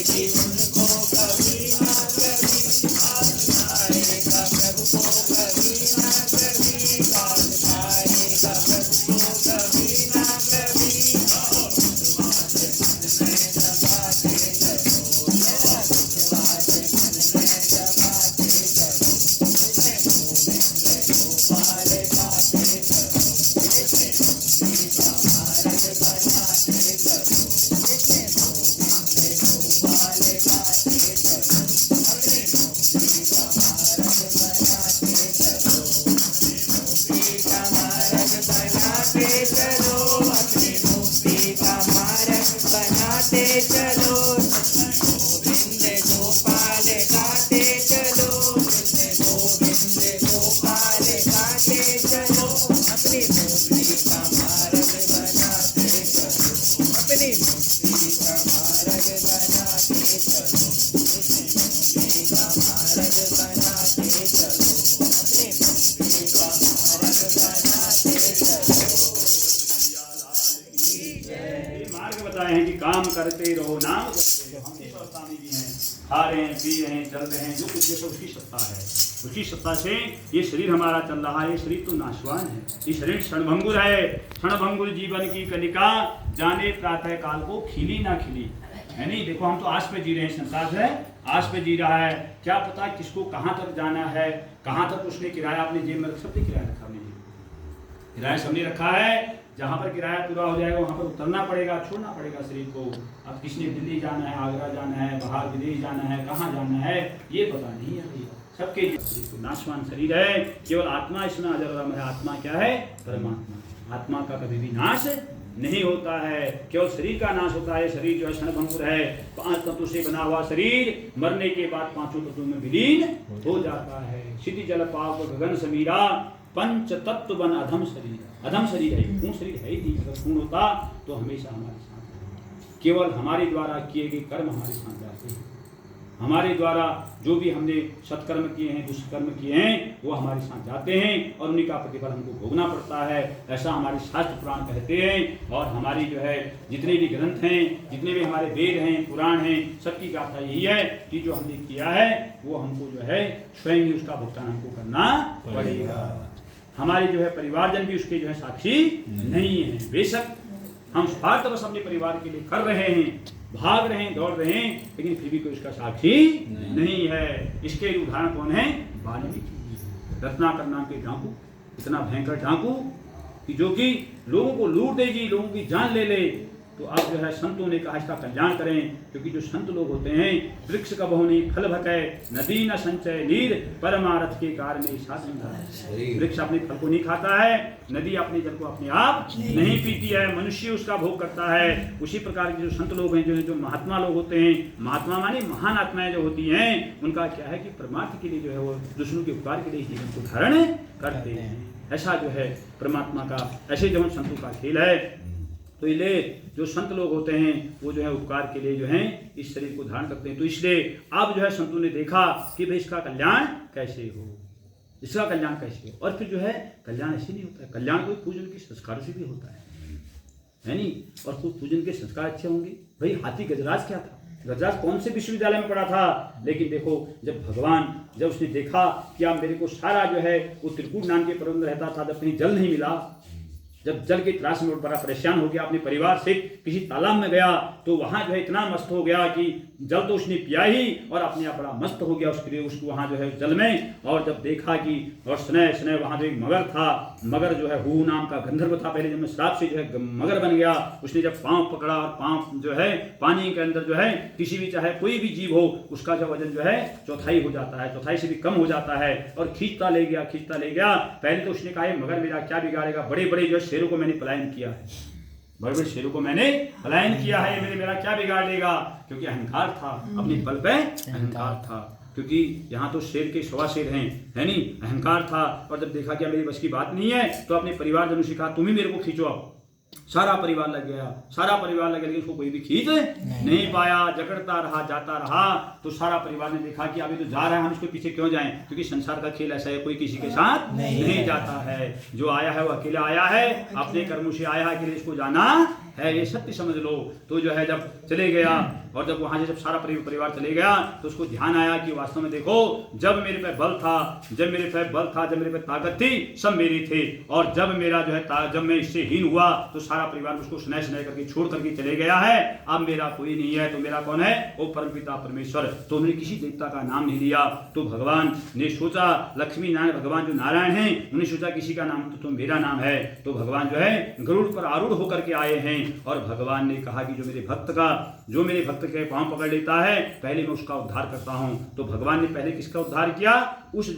कि उनको कभी ना कभी आएगा, प्रभु को कभी ना कभी बात पाएगा, प्रभु को कभी ना कभी विश्वास मन में जमाते चलो, विश्वास मन में जमाते चलो, कृष्ण गोविंद गोपाल गाते चलो, कृष्ण मुक्ति का मार्ग बनाते चलो, कृष्ण गोविंद गोपाल गाते चलो, अपनी मुक्ति का मार्ग बनाते चलो, मुक्ति का मार्ग बनाते चलो, अपनी मुक्ति का मार्ग बनाते चलो, गोविंद गोपाल गाते चलो, कृष्ण गोविंद गोपाल गाते चलो, अपनी मुक्ति का मार्ग बनाते चलो, अपनी मुक्ति का मार्ग बनाते चलो, कृष्ण मुक्ति का मार्ग बनाते चलो, अपनी मुक्ति का मार्ग बनाते चलो। ये मार्ग बताए हैं कि काम करते रहो, नाम करते रहो। हम इस अवस्था में भी हैं, खा रहे हैं, पी रहे हैं, चल रहे हैं, जो कुछ देखो उसकी सत्ता है। उसकी सत्ता से ये शरीर हमारा चल रहा है। ये शरीर तो नाशवान है, ये शरीर क्षणभंगुर है। क्षणभंगुर जीवन की कनिका, जाने प्रातः काल को खिली ना खिली, है नहीं। देखो हम तो आस पे जी रहे हैं, संसार है आस पे जी रहा है। क्या पता किसको कहाँ तक जाना है, कहाँ तक उसने किराया अपने जेब में सबने किराया रखा, अपने जेब में किराया सबने रखा है। जहाँ पर किराया पूरा हो जाएगा वहाँ पर उतरना पड़ेगा, छोड़ना पड़ेगा शरीर को। अब किसने दिल्ली जाना है, आगरा जाना है, बाहर विदेश जाना है, कहाँ जाना है ये पता नहीं है भैया। सबके शरीर नाशवान शरीर है, केवल आत्मा इसमें अजर और अमर है। आत्मा क्या है? परमात्मा। आत्मा का कभी भी नाश नहीं होता है, केवल शरीर का नाश होता है। शरीर जो है क्षणभंगुर है, 5 तत्वों से बना हुआ शरीर मरने के बाद 5 तत्वों में विलीन हो जाता है। क्षिति जल पाप गगन समीरा, पंच तत्व बन अधम शरीर। अधम शरीर है, पूर्ण शरीर है ही नहीं। अगर पूर्ण होता तो हमेशा हमारे साथ, केवल हमारे द्वारा किए गए कर्म हमारे साथ जाते हैं। हमारे द्वारा जो भी हमने सत्कर्म किए हैं, दुष्कर्म किए हैं, वो हमारे साथ जाते हैं और उन्हीं का प्रतिफल हमको भोगना पड़ता है। ऐसा हमारे शास्त्र पुराण कहते हैं। और हमारी जो है जितने भी ग्रंथ हैं, जितने भी हमारे वेद हैं, पुराण हैं, सबकी गाथा यही है कि जो हमने किया है वो हमको जो है स्वयं ही उसका भुगतान हमको करना पड़ेगा। हमारे जो है परिवारजन भी उसके जो है साक्षी नहीं है। बेशक हम स्वार्थवश अपने परिवार के लिए कर रहे हैं, भाग रहे हैं, दौड़ रहे हैं, लेकिन फिर भी कोई उसका साक्षी नहीं है। इसके लिए उदाहरण कौन है? वाल्मीकि। रत्नाकर नाम के डाकू, इतना भयंकर डाकू कि जो कि लोगों को लूट देगी, लोगों की जान ले ले। तो अब जो है संतों ने कहा इसका कल्याण करें, क्योंकि जो संत लोग होते हैं, वृक्ष का बहुनी फल भकै, नदी न संचय नीर, परमारथ के कारण साधन। वृक्ष अपने फल को नहीं खाता है, नदी अपने जल को अपने आप नहीं पीती है, मनुष्य उसका भोग करता है। उसी प्रकार के जो संत लोग हैं, जो महात्मा लोग होते हैं, महात्मा माने महान आत्माएं जो होती हैं, उनका क्या है कि परमार्थ के लिए जो है वो दूसरों के उपकार के लिए जीवन को धारण करते हैं। ऐसा जो है परमात्मा का, ऐसे जो संतों का खेल है। तो ये जो संत लोग होते हैं वो जो है उपकार के लिए जो है इस शरीर को धारण करते हैं। तो इसलिए अब जो है संतों ने देखा कि भाई इसका कल्याण कैसे हो, इसका कल्याण कैसे हो। और फिर जो है कल्याण ऐसे नहीं होता है, कल्याण कोई पूजन के संस्कारों से भी होता है नहीं। और कुछ पूजन के संस्कार अच्छे होंगे। भाई हाथी गजराज क्या था? गजराज कौन से विश्वविद्यालय में पढ़ा था? लेकिन देखो जब भगवान, जब उसने देखा कि अब मेरे को सारा जो है वो त्रिकूट नाम के पर्वत में रहता था, जब कहीं जल नहीं मिला, जब जल की तलाश में बड़ा परेशान हो गया, अपने परिवार से किसी तालाब में गया तो वहाँ जो है इतना मस्त हो गया कि जल तो उसने पिया ही और अपने आप बड़ा मस्त हो गया उसके लिए, उसको वहाँ जो है जल में। और जब देखा कि और स्नेह स्नेह वहाँ जो एक मगर था, मगर जो है हू नाम का गंधर्व था, पहले जब मैं श्राप से जो है मगर बन गया। उसने जब पाँव पकड़ा और पाँव जो है पानी के अंदर जो है किसी भी चाहे कोई भी जीव हो उसका जो वजन जो है चौथाई हो जाता है, चौथाई से भी कम हो जाता है। और खींचता ले गया, खींचता ले गया। पहले तो उसने कहा मगर मेरा क्या बिगाड़ेगा, बड़े बड़े जो शेरों को मैंने पलायन किया है, बड़े बड़े शेरों को मैंने पलायन किया है, मेरा क्या बिगाड़ लेगा। क्योंकि अहंकार था, अपने बल पे अहंकार था। क्योंकि यहाँ तो शेर के 1.25 शेर हैं, है नहीं, अहंकार था। और जब देखा कि मेरी बस की बात नहीं है तो अपने परिवारजनों से कहा तुम ही मेरे को खींचो। अब सारा परिवार लग गया, सारा परिवार लग गया, लेकिन उसको कोई भी खींच नहीं पाया। जकड़ता रहा, जाता रहा। तो सारा परिवार ने देखा कि अभी तो जा रहा है, हम इसके पीछे क्यों जाएं, क्योंकि संसार का खेल ऐसा है, कोई किसी के साथ नहीं जाता है। जो आया है वो अकेला आया है, अपने कर्मों से आया है, अकेले इसको जाना है, ये सत्य समझ लो। तो जो है जब चले गया और जब वहां से जब सारा परिवार चले गया तो उसको ध्यान आया कि वास्तव में देखो, जब मेरे पे बल था, जब मेरे पे ताकत थी, सब मेरी थे, और जब मेरा जो है जब मैं इससे हीन हुआ तो सारा परिवार उसको स्नेह करके छोड़ करके चले गया है। अब मेरा कोई नहीं है, तो मेरा कौन है? वो परमपिता परमेश्वर। तो उन्होंने किसी देवता का नाम नहीं लिया। तो भगवान ने सोचा, लक्ष्मी नारायण भगवान जो नारायण हैं, उन्होंने सोचा किसी का नाम तो मेरा नाम है। तो भगवान जो है गरुड़ पर आरूढ़ होकर के आए हैं, और भगवान ने कहा कि जो मेरे भक्त के पांव पकड़ लेता है, पहले मैं उसका उद्धार करता हूं। तो भगवान ने पहले किसका उद्धार किया? उस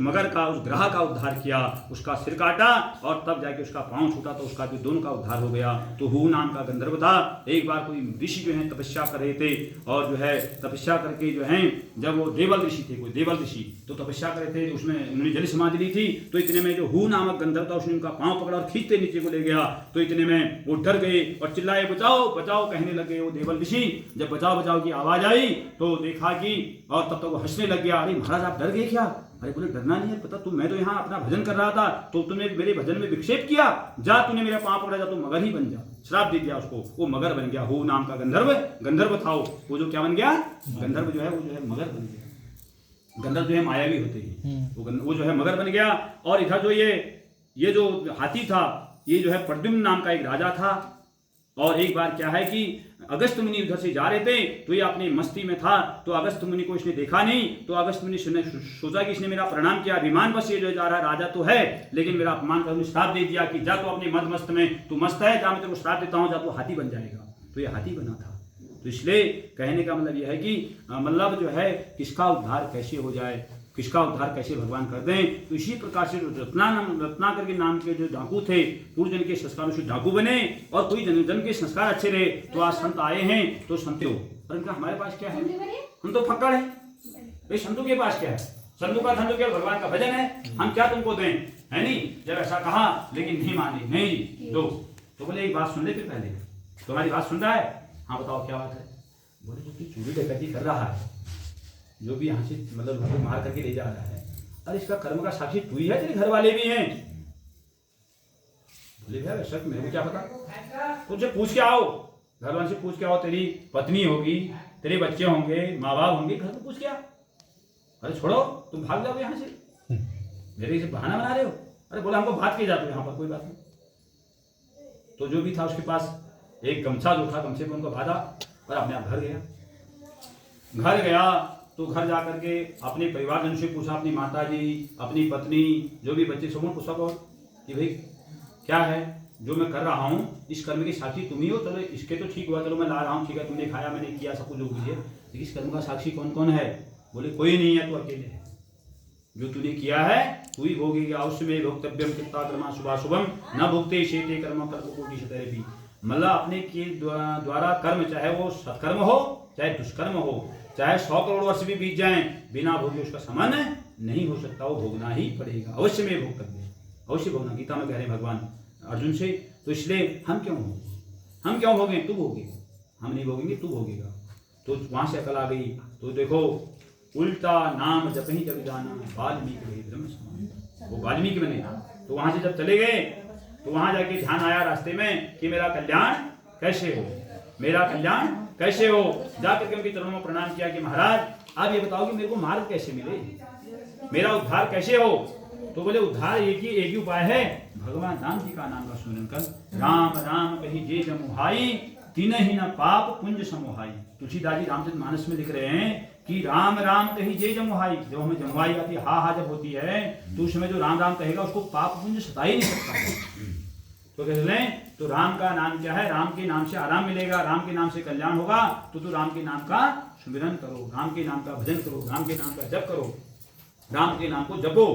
मगर का, उस ग्रह का उद्धार किया, उसका सिर काटा, और तब जाके उसका पांव छूटा, तो उसका भी दोनों का उद्धार हो गया। तो हु नाम का गंधर्व था। एक बार कोई ऋषि जो है तपस्या कर रहे थे, और जो है तपस्या करके जो है, जब वो देवल ऋषि थे, कोई देवल ऋषि तो तपस्या कर रहे थे, उसमें उन्होंने जल समाधि ली थी। तो इतने में जो हु नामक गंधर्व था, उसने उनका पांव पकड़ा और खींचते नीचे को ले गया। तो इतने में वो डर गए और चिल्लाए, बचाओ बचाओ कहने लगे वो देवल ऋषि। जब बचाओ बचाओ की आवाज आई तो देखा कि, और तब तक वो हंसने लग गया। अरे महाराज आप डर गए क्या? अरे बोले डरना नहीं है, पता तुम, मैं तो यहाँ अपना भजन कर रहा था, तो तुमने मेरे भजन में विक्षेप किया, जा तूने मेरा पांव पकड़ा, जा तू मगर ही बन जा। श्राप दे दिया उसको, वो मगर बन गया। हु नाम का गंधर्व था वो जो क्या बन गया? गंधर्व जो है वो जो है मगर बन गया। गंधर्व जो है मायावी होते हैं, वो जो है मगर बन गया। और इधर जो ये जो हाथी था, ये जो है प्रद्युम्न नाम का एक राजा था। और एक बार क्या है कि अगस्त मुनि उधर से जा रहे थे, तो ये अपनी मस्ती में था, तो अगस्त मुनि को इसने देखा नहीं। तो अगस्त मुनि ने सोचा कि इसने मेरा प्रणाम किया, अभिमान बस ये जो जा रहा है, राजा तो है लेकिन मेरा अपमान कर, श्राप दे दिया कि जा तो अपने मद मस्त में, तू मस्त है, जा मैं तेरे को श्राप देता हूँ, जा तो हाथी बन जाएगा। तो ये हाथी बना था। तो इसलिए कहने का मतलब यह है कि मतलब जो है किसका उद्धार कैसे हो जाए, किसका उद्धार कैसे भगवान कर दें। तो इसी प्रकार से रत्नाकर के नाम के जो डाकू थे, पूर्व जन के संस्कारों से डाकू बने, और कोई जन के संस्कार अच्छे रहे। तो आज संत आए हैं, तो संतो, पर इनका हमारे पास क्या है? हम तो फक्कड़ हैं भाई। संतों के पास क्या है? संतों का धन तो क्या भगवान का भजन है, हम क्या तुमको दें, है नहीं? जब ऐसा कहा लेकिन नहीं माने, नहीं दो। तो बोले एक बात सुन ले फिर पहले, तुम्हारी बात सुन रहा है? हाँ बताओ क्या बात है? बोले जो तू चोरी डकैती कर रहा है, जो भी यहाँ से मतलब लोगों को मार करके ले जा रहा है, अरे इसका कर्म का साक्षी तू ही है, तेरे घर वाले भी हैं। बोले भैया शक मेरे को क्या पता, तुझसे पूछ के आओ, घर वाले से पूछ के आओ, तेरी पत्नी होगी, तेरे बच्चे होंगे, माँ बाप होंगे, घर में पूछ के आओ। अरे छोड़ो, तुम भाग जाओ यहाँ से, मेरे से बहाना बना रहे हो। अरे बोला हमको बात की जाती है यहाँ पर, कोई बात नहीं। तो जो भी था उसके पास एक गमछा जो था, गमछे को उनको बांधा और अपने आप घर गया। तो घर जा करके अपने परिवारजन से पूछा, अपनी माता जी, अपनी पत्नी, जो भी बच्चे समूह पूछा को कि भाई क्या है जो मैं कर रहा हूँ, इस कर्म की साक्षी तुम ही हो। चलो इसके तो ठीक हुआ, चलो मैं ला रहा हूँ, ठीक है, तुमने खाया, मैंने किया, सब कुछ जो कुछ है, लेकिन इस कर्म का साक्षी कौन कौन है? बोले कोई नहीं है, तो अकेले है। जो तूने किया है तू ही भोगेगा। अवश्य में भोक्तव्यम कृत्वा शुभाशुभम न भुगते शेते कर्म कोटि शतैरपि। मतलब अपने के द्वारा कर्म, चाहे वो सत्कर्म हो चाहे दुष्कर्म हो, चाहे 100 करोड़ वर्ष भी बीत जाएं, बिना भोगे उसका समान नहीं हो सकता, वो भोगना ही पड़ेगा। अवश्य में भोक्तव्य, अवश्य भोगना। गीता में कह रहे भगवान अर्जुन से। तो इसलिए हम क्यों भोगे? तू भोगेगा, हम नहीं भोगेंगे, तू भोगेगा। तो वहां से अकल आ गई। तो देखो उल्टा नाम जप ही जग जाना, वाल्मीकि ब्रह्म समान। वो वाल्मीकि बने। तो वहां से जब चले गए तो वहां जाके ध्यान आया रास्ते में कि मेरा कल्याण कैसे हो, मेरा कल्याण कैसे हो। जाकर के उनके चरणों में प्रणाम किया कि महाराज आप ये बताओ कि मेरे को मार्ग कैसे मिले, मेरा उद्धार कैसे हो। तो बोले उद्धार एक ही उपाय है, भगवान राम जी का नाम का स्मरण कर। राम राम कही जे जमुहाई, तीन ही न पाप पुंज समोहाई। तुलसीदास जी रामचरितमानस में लिख रहे हैं कि राम राम कही जे जमुहाई। जब हमें जमुहाई आती है, हा जब होती है, तो उस समय जो राम राम कहेगा उसको पाप पुंज सता ही नहीं सकता। तो कहते हैं तो राम का नाम क्या है? राम के नाम से आराम मिलेगा, राम के नाम से कल्याण होगा। तो तू राम के नाम का सुमिरन करो, राम के नाम का भजन करो, राम के नाम का जप करो, राम के नाम को जपो।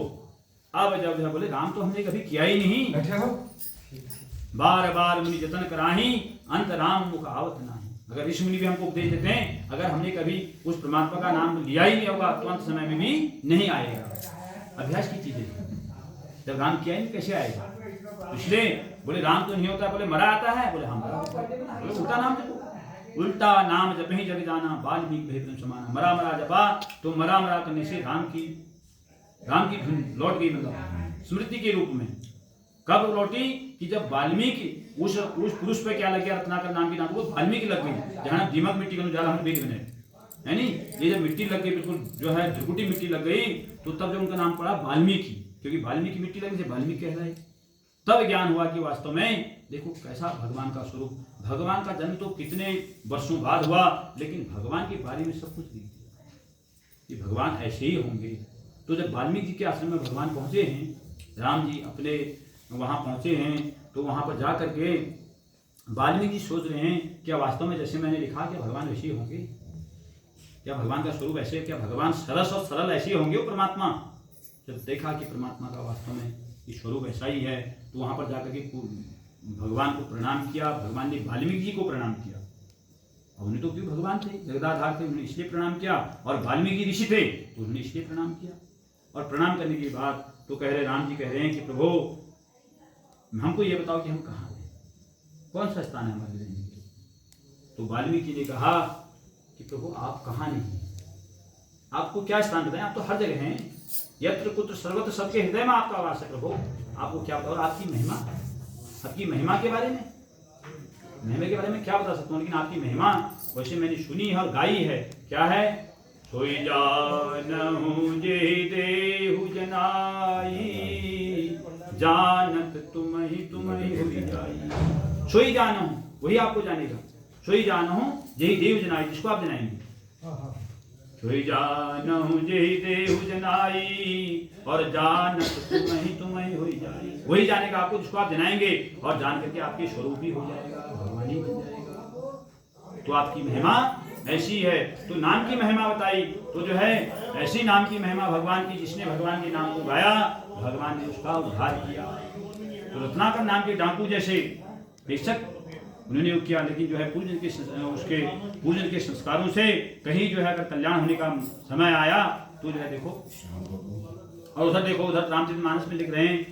अब जब बोले राम तो हमने कभी किया ही नहीं, बार बार मुनि जतन कराही, अंत राम मुख आवत नहीं। अगर ऋषि मुनि भी हमको उपदेश देते हैं, अगर हमने कभी उस परमात्मा का नाम लिया ही नहीं होगा तो अंत समय में भी नहीं आएगा। अभ्यास की चीजें, जब राम किया ही नहीं कैसे आएगा? इसलिए बोले राम तो नहीं होता, बोले मरा आता है, बोले हम बोले उल्टा नाम जपो, उल्टा नाम जप ही जग जाना, वाल्मीकि ब्रह्म समाना। मरा जपा तो मरा करने से राम की धुन लौट गई, मतलब स्मृति के रूप में। कब लौटी कि जब वाल्मीकि उस पुरुष पे क्या लग गया, रत्नाकर नाम की नाम को वाल्मीकि लग गई, जहाँ दीमक मिट्टी का जाला हम बेच बने है नी, ये जब मिट्टी लग गई बिल्कुल जो है ध्रुकुटी मिट्टी लग गई, तो तब जब उनका नाम पड़ा वाल्मीकि, क्योंकि वाल्मीकि मिट्टी लगी से वाल्मीकि कहलाए। तब ज्ञान हुआ कि वास्तव में देखो कैसा भगवान का स्वरूप, भगवान का जन्म तो कितने वर्षों बाद हुआ, लेकिन भगवान के बारे में सब कुछ लिख दिया कि भगवान ऐसे ही होंगे। तो जब वाल्मीकि जी के आश्रम में भगवान पहुंचे हैं, राम जी अपने वहां पहुंचे हैं, तो वहां पर जा करके वाल्मीकि जी सोच रहे हैं क्या वास्तव में जैसे मैंने लिखा क्या भगवान वैसे ही होंगे, क्या भगवान का स्वरूप ऐसे, क्या भगवान सरस और सरल ऐसे ही होंगे परमात्मा। जब देखा कि परमात्मा का वास्तव में ये स्वरूप ऐसा ही है, तो वहां पर जाकर के भगवान को प्रणाम किया। भगवान ने वाल्मीकि जी को प्रणाम किया, और उन्हें तो क्यों भगवान थे, जगदाधार थे, उन्होंने इसलिए प्रणाम किया, और वाल्मीकि ऋषि थे तो उन्होंने इसलिए प्रणाम किया। और प्रणाम करने के बाद तो कह रहे, राम जी कह रहे हैं कि प्रभु हमको ये बताओ कि हम कहाँ हैं, कौन सा स्थान है हमारे रहने के लिए। तो वाल्मीकि ने कहा कि प्रभु आप कहाँ नहीं हैं, आपको क्या स्थान बताएं, आप तो हर जगह हैं, यत्र कुत्र सर्वत्र, सबके हृदय में आपका वास है प्रभु, आपको क्या बताओ। आपकी महिमा के बारे में, महिमा के बारे में क्या बता सकता हूँ, लेकिन आपकी महिमा वैसे मैंने सुनी है और गाई है। क्या है, सोई जानहु जे देहु जनाई, जानत तुम ही हुई जाई। सोई जानहु, वही आपको जानेगा, सोई जानहु यही देव जनाई, जिसको आप जनाएंगे। सोई जानहु जेहि देहु जनाई, और जानत तुम ही हुई जाई, वही जानेगा आपको जिसको आप जनाएंगे, और जान करके आपके स्वरूप ही हो जाएगा, भगवान ही बन जाएगा। तो आपकी महिमा ऐसी है। तो नाम की महिमा बताई, तो जो है ऐसी नाम की महिमा भगवान की, जिसने भगवान के नाम को गाया भगवान ने उसका उद्धार किया। तो रत्नाकर नाम के डाकू जैसे बेशक उन्होंने वो किया, लेकिन जो है पूजन के उसके पूजन के संस्कारों से कहीं जो है अगर कल्याण होने का समय आया तो जो है देखो, और उधर देखो, उधर रामचरितमानस में लिख रहे हैं,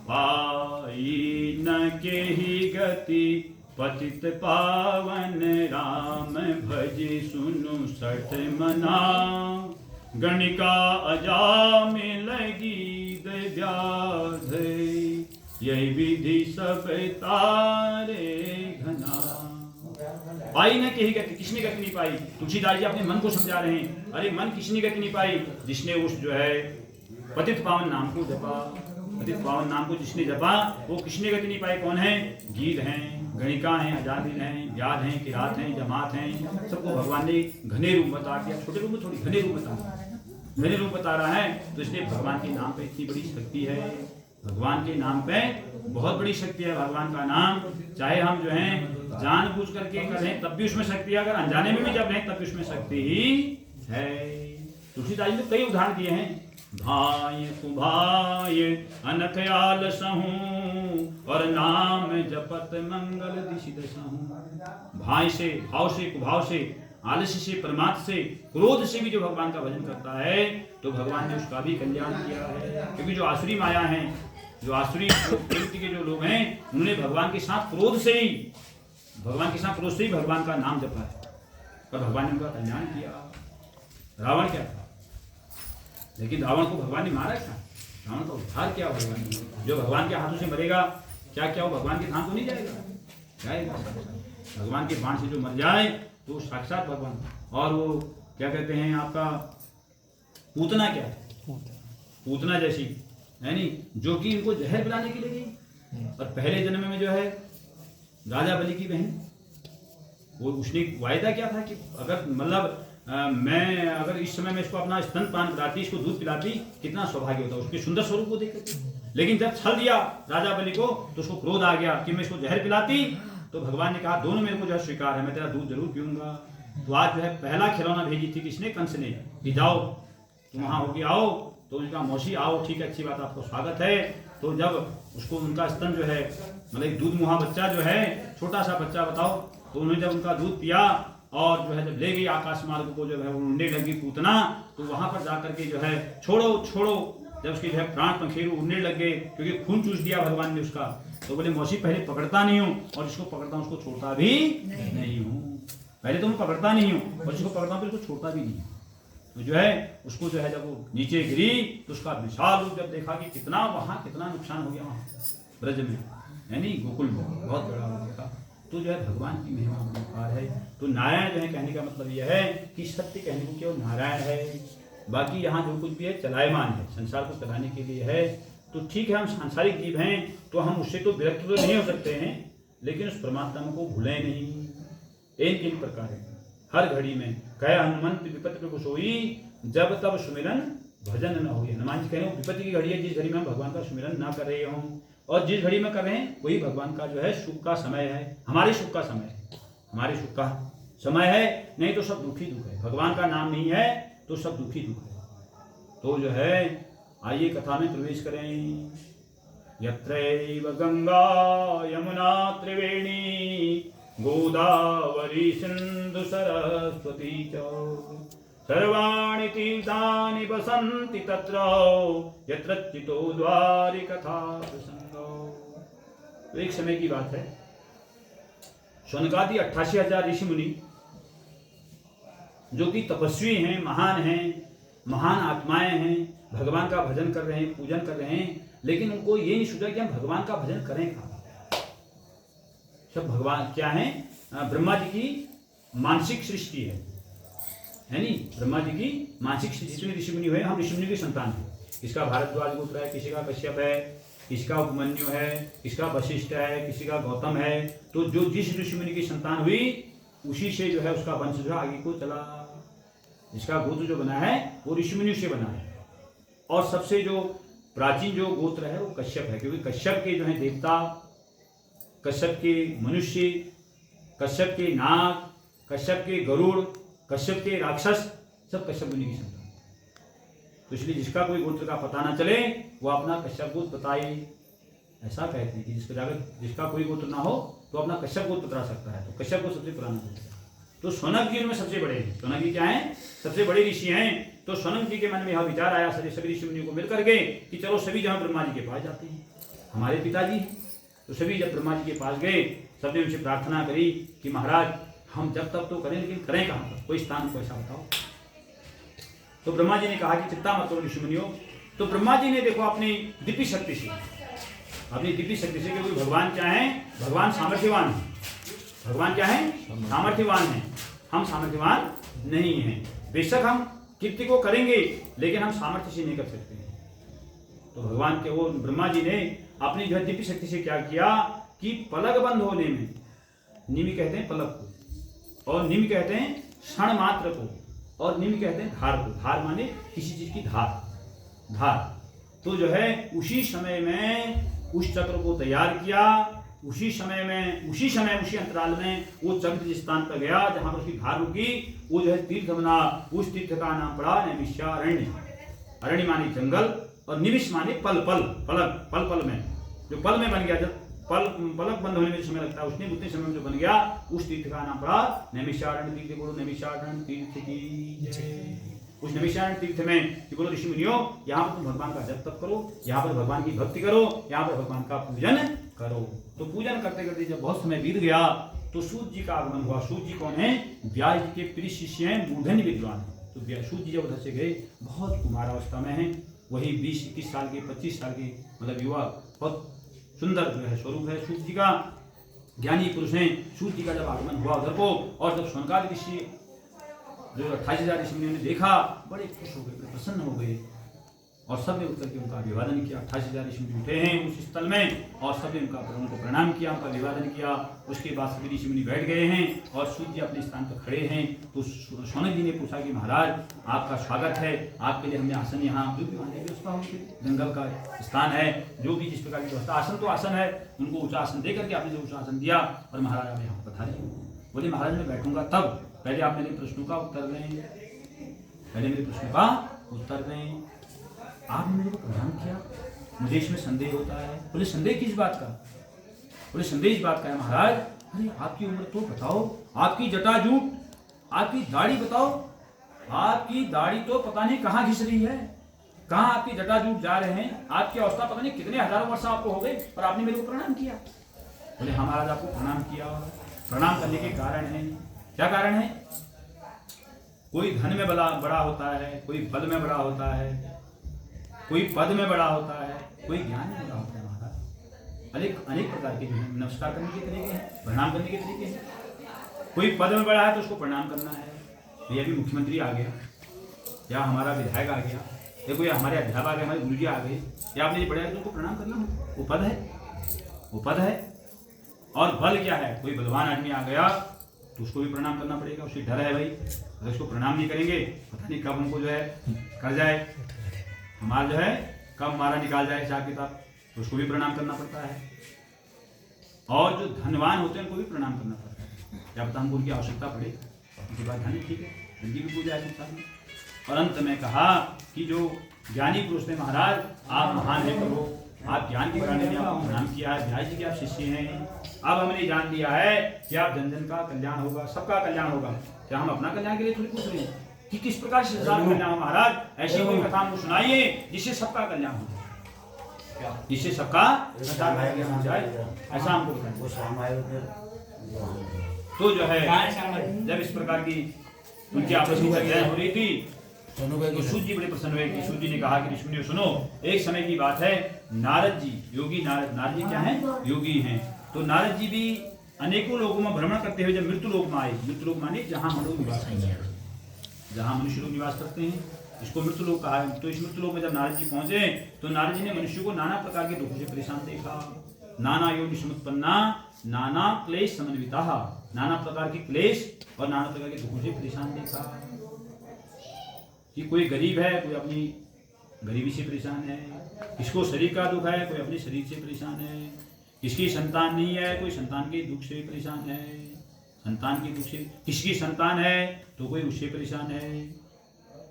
पाई न के ही गति पतित पावन राम भजे सुनु सठ मना, गणिका अजा में लगी व्याध, यही विधि सब तारे घना। पाई न के ही गति, किसने गति नहीं पाई। तुलसीदास जी अपने मन को समझा रहे हैं, अरे मन किसने गति नहीं पाई, जिसने उस जो है पतित पावन नाम को जपा, पतित पावन नाम को जिसने जपा वो किसने गति नहीं पाई। कौन है, गीध हैं, गणिका हैं, अजामिल हैं, व्याध हैं, किरात हैं, जमात हैं, सबको भगवान ने घने रूप बता दिया, छोटे रूप में थोड़ी घने रूप बता रहा है। तो इसलिए भगवान के नाम पे इतनी बड़ी शक्ति है, भगवान के नाम पे बहुत बड़ी शक्ति है। भगवान का नाम चाहे हम जो है जानबूझ करके करें तब भी उसमें शक्ति है, अगर अनजाने में भी जब नहीं तब भी उसमें शक्ति ही है। तुलसीदास जी ने कई उदाहरण दिए हैं, भाय कुभाय अनख आलसहूं, और नाम जपत मंगल दिशि दसहूं। भाई से, भाव से, कुभाव से, आलस्य से, प्रमाद से, क्रोध से भी जो भगवान का भजन करता है तो भगवान ने उसका भी कल्याण किया है। क्योंकि जो आसुरी माया है, जो आसुरी प्रवृत्ति के जो लोग हैं, उन्होंने भगवान के साथ क्रोध से ही भगवान का नाम जपा है, पर भगवान ने उनका कल्याण किया। रावण क्या था, लेकिन रावण को भगवान ने मारा क्या, रावण का उद्धार किया भगवान ने। जो भगवान के हाथों से मरेगा क्या क्या वो भगवान के थान तो नहीं जाएगा, भगवान के बाण से जो मर जाए तो साक्षात भगवान। और वो क्या कहते हैं आपका पूतना, क्या पूतना जैसी है नी, जो कि इनको जहर पिलाने के लिए गई। और पहले जन्म में जो है राजा बलि की बहन, वो उसने वायदा क्या था कि अगर मतलब मैं अगर इस समय में इसको अपना स्तन पान कराती, इसको दूध पिलाती, कितना सौभाग्य होता उसके सुंदर स्वरूप को देख करके। लेकिन जब छल दिया राजा बलि को तो उसको क्रोध आ गया कि मैं इसको जहर पिलाती, तो भगवान ने कहा दोनों मेरे को जो स्वीकार है, मैं तेरा दूध जरूर पीऊंगा। तो आज जो है पहला खिलौना भेजी थी किसने, कंस ने, कि जाओ तुम वहाँ होके आओ। तो उनका मौसी आओ, ठीक है, अच्छी बात, आपको स्वागत है। तो जब उसको उनका स्तन जो है मतलब दूध मुहा बच्चा जो है, छोटा सा बच्चा बताओ, तो उन्होंने जब उनका दूध पिया और जो है जब ले गई आकाश मार्ग को, जो है उड़ने लगी पूतना, तो वहां पर जाकर के जो है छोड़ो छोड़ो, जब उसके जो है प्राण पंखेरु उड़ने लग गए, क्योंकि खून चूस दिया भगवान ने उसका। तो बोले मौसी पहले पकड़ता नहीं हूँ, और जिसको पकड़ता हूँ उसको छोड़ता भी नहीं हूँ। पहले तो मैं पकड़ता नहीं हूँ, और जिसको पकड़ता हूँ तो उसको छोड़ता भी नहीं हूँ। तो जो है उसको जो है जब वो नीचे गिरी तो उसका विशाल रूप जब देखा कि कितना वहाँ कितना नुकसान हो गया, वहाँ ब्रज में, यानी गोकुल में बहुत बड़ा हो देखा। तो जो है भगवान की महिमा अपार है। तो नारायण जो है कहने का मतलब यह है कि सत्य कहने को केवल नारायण है, बाकी यहाँ जो कुछ भी है चलायमान है, संसार को चलाने के लिए है। तो ठीक है, हम सांसारिक जीव हैं तो हम उससे तो विरक्त तो नहीं हो सकते हैं, लेकिन उस परमात्मा को भूलें नहीं। एक किन प्रकार है, हर घड़ी में कह हनुमंत विपत्ति को सोई, जब तब सुमिरन भजन न हो। हनुमान जी कह रहे हो विपत्ति की घड़ी है, जिस घड़ी में हम भगवान का सुमिरन ना कर रहे हों, और जिस घड़ी में कर रहे हैं वही भगवान का जो है सुख का समय है, हमारे सुख का समय है, हमारे सुख का समय है। नहीं तो सब दुखी दुख है, भगवान का नाम नहीं है तो सब दुखी दुख है। तो जो है आइए कथा में प्रवेश करें। यत्रैव गंगा यमुना त्रिवेणी गोदावरी सिंधु सरस्वती च सर्वाणि तीर्थानि वसन्ति तत्र यत्र चितो द्वारिकथा प्रसंगो। तो एक समय की बात है, शौनकादि 88,000 ऋषि मुनि जो कि तपस्वी हैं, महान आत्माएं हैं, भगवान का भजन कर रहे हैं, पूजन कर रहे हैं, लेकिन उनको ये नहीं सूझा कि हम भगवान का भजन करें कहाँ। सब भगवान क्या है, ब्रह्मा जी की मानसिक सृष्टि है नहीं, ब्रह्मा जी की मानसिक सृष्टि। जितने ऋषि मुनि हुए हम ऋषि मुनि की संतान हैं। किसका भारद्वाज गोत्र है, किसी का कश्यप है, किसका उपमन्यु है, किसका वशिष्ठ है, किसी का गौतम है। तो जो जिस ऋषि मुनि की संतान हुई उसी से जो है उसका वंश जो आगे को चला। जिसका गोत्र जो बना है वो ऋषि मुनि से बना है। और सबसे जो प्राचीन जो गोत्र है वो कश्यप है, क्योंकि कश्यप के जो है देवता, कश्यप के मनुष्य, कश्यप के नाग, कश्यप के गरुड़, कश्यप के राक्षस सब कश्यप मुनि की संतान। तो इसलिए जिसका कोई गोत्र का पता ना चले वो अपना कश्यप गोत्र बताए। ऐसा कहते हैं कि जिसका कोई गोत्र ना हो तो अपना कश्यप गोत्र बता सकता है। तो कश्यप गोत्र सबसे पुराना गोत्र है। तो शौनक जी उनमें सबसे बड़े हैं। शौनक जी क्या हैं, सबसे बड़े ऋषि हैं। तो शौनक जी के मन में यह विचार आया सभी ऋषि मुनियों को मिलकर के कि चलो सभी जहाँ ब्रह्मा जी के पास जाते हैं, हमारे पिताजी। तो सभी जब ब्रह्मा जी के पास गए, सबने उनसे प्रार्थना करी कि महाराज हम जब तब तो करें, लेकिन करें कहाँ पर, कोई स्थान को ऐसा बताओ। तो ब्रह्मा जी ने कहा कि चिंता मत करो ऋषि मुनियों। तो ब्रह्मा जी ने देखो अपनी दिव्य शक्ति से, क्योंकि भगवान क्या है, भगवान सामर्थ्यवान है। भगवान क्या है, सामर्थ्यवान है। हम सामर्थ्यवान नहीं हैं। बेशक हम कीर्ति को करेंगे लेकिन हम सामर्थ्य से नहीं कर सकते। तो भगवान के वो ब्रह्मा जी ने अपनी जो दिव्य शक्ति से क्या किया कि पलक बंद होने में, निमि कहते हैं पलक को, और निमि कहते हैं क्षण मात्र को, और निमि कहते हैं धार को। धार माने किसी चीज की धार। तो जो है उसी समय में उस चक्र को तैयार किया। उसी अंतराल में वो चक्र जिस स्थान पर गया जहां पर उसकी धार रुकी, वो जो है तीर्थ बना। उस तीर्थ का नाम पड़ा नैमिषारण्य। अरण्य माने जंगल और निमिष माने पल में, जो पल में बन गया। जब पलक बंद होने में जो समय लगता है उसने उतने समय में जो बन गया, उस तीर्थ का नाम पड़ा नैमिषारण्य तीर्थ। बोलो नैमिषारण्य तीर्थ की जय। उस नैमिषारण्य तीर्थ में कि बोलो ऋषि मुनियों, यहाँ पर तुम भगवान का जप तप करो, यहाँ पर भगवान की भक्ति करो, यहाँ पर भगवान का पूजन करो। तो पूजन करते करते जब बहुत समय बीत गया तो सूत जी का आगमन हुआ। सूत जी कौन है, व्यास जी के प्रिय शिष्य हैं, मूर्धन्य विद्वान। तो सूत जी जब उधर से गए, बहुत कुमारावस्था में हैं, वही 20-21 साल के, 25 साल के मतलब युवा, बहुत सुंदर जो है स्वरूप है सूत जी का, ज्ञानी पुरुष हैं। सूत जी का जब आगमन हुआ उधर को, और जब शौनकादि ऋषि जो 28,000 ऋषि मुनियों ने देखा, बड़े खुश हो गए, बड़े प्रसन्न हो गए, और सबने उठ करके उनका अभिवादन किया। 28,000 ऋषि मुनि उठे हैं उस स्थल में, और सबने उनको प्रणाम किया, उनका अभिवादन किया। उसके बाद सभी ऋषि मुनि बैठ गए हैं और सूत जी अपने स्थान पर खड़े हैं। तो शौनक जी ने पूछा कि महाराज आपका स्वागत है, आपके लिए हमने आसन यहाँ जो भी वहाँ व्यवस्था होगी, जंगल का स्थान है, जो भी जिस प्रकार की व्यवस्था, आसन तो आसन है, उनको ऊँचा आसन दे करके आपने जो ऊँचा आसन दिया, और महाराज आप यहाँ पधारे। बोले महाराज मैं बैठूंगा तब, पहले आप मेरे प्रश्नों का उत्तर दें, आपने मेरे को प्रणाम किया, मुझे इसमें संदेह होता है। बोले संदेह किस बात का? बोले संदेह इस बात का है महाराज, अरे आपकी उम्र तो बताओ, आपकी जटाजूट, आपकी दाढ़ी बताओ, आपकी दाढ़ी तो पता नहीं कहाँ घिस रही है, कहाँ आपकी जटाजूट जा रहे हैं, आपकी अवस्था पता नहीं कितने हजारों वर्ष आपको हो गए, और आपने मेरे को प्रणाम किया। बोले हाँ महाराज आपको प्रणाम किया। प्रणाम करने के कारण है, क्या कारण है? कोई धन में बड़ा होता है, कोई बल में बड़ा होता है, कोई पद में बड़ा होता है, कोई ज्ञान में बड़ा होता है महाराज। अनेक अनेक प्रकार के जो है नमस्कार करने के तरीके हैं, प्रणाम करने के तरीके हैं। कोई पद में बड़ा है तो उसको प्रणाम करना है। ये अभी मुख्यमंत्री आ गया, या हमारा विधायक आ गया, या कोई हमारे अध्यापक आ गए, हमारे गुरु जी आ गए, या आपने बड़ा है तो उनको प्रणाम करना हो। वो पद है, वो पद है। और बल क्या है, कोई बलवान आदमी आ गया तो उसको भी प्रणाम करना पड़ेगा। उससे डर है भाई, अगर उसको प्रणाम नहीं करेंगे पता नहीं कब हमको जो है कर जाए, हमारा जो है कब मारा निकाल जाए हिसाब किताब, तो उसको भी प्रणाम करना पड़ता है। और जो धनवान होते हैं उनको भी प्रणाम करना पड़ता है, क्या पता हमको उनकी आवश्यकता पड़े, उनकी बात ध्यान ठीक है, उनकी भी पूजा है संसार में। और अंत में कहा कि जो ज्ञानी पुरुष ने महाराज आप महान है करो, आप ज्ञान के कारण ने आपको प्रणाम किया है, व्यास जी के आप शिष्य हैं। अब हमने जान लिया है कि आप जन जन का कल्याण होगा, सबका कल्याण होगा। क्या हम अपना कल्याण के लिए थोड़ी पूछ रहे हैं कि किस प्रकार से सबका कल्याण हो महाराज? ऐसी कोई कथा हमको सुनाइए जिससे सबका कल्याण हो जाए, जिससे सबका कल्याण हो जाए, ऐसा हमको बताइए। तो जो है जब इस प्रकार की उनकी आपस में चर्चाएं हो रही थी तो सूत जी बड़े प्रसन्न हुए कि सूत जी ने कहा कि ऋषिमुनियों सुनो, एक समय की बात है, नारद जी योगी, नारद जी क्या हैं? योगी हैं। तो नारद जी भी अनेकों लोगों में भ्रमण करते हुए जब मृत्यु लोक में आए, मृत्यु लोक माने जहाँ हम लोग निवास करते हैं, जहाँ मनुष्य लोग निवास करते हैं, इसको मृत्यु लोक कहा है। तो इस मृत्यु लोक में जब नारद जी पहुंचे तो नारद जी ने मनुष्य को नाना प्रकार के दुखों से परेशान देखा। नाना योनि समुत्पन्ना नाना क्लेश समन्विता, नाना प्रकार के क्लेश और नाना प्रकार के दुखों से परेशान देखा कि कोई गरीब है, कोई अपनी गरीबी से परेशान है, किसको शरीर का दुख है, कोई अपने शरीर से परेशान है, किसकी संतान नहीं है, कोई संतान के दुख से परेशान है, संतान के दुख से, किसकी संतान है तो कोई उससे परेशान है,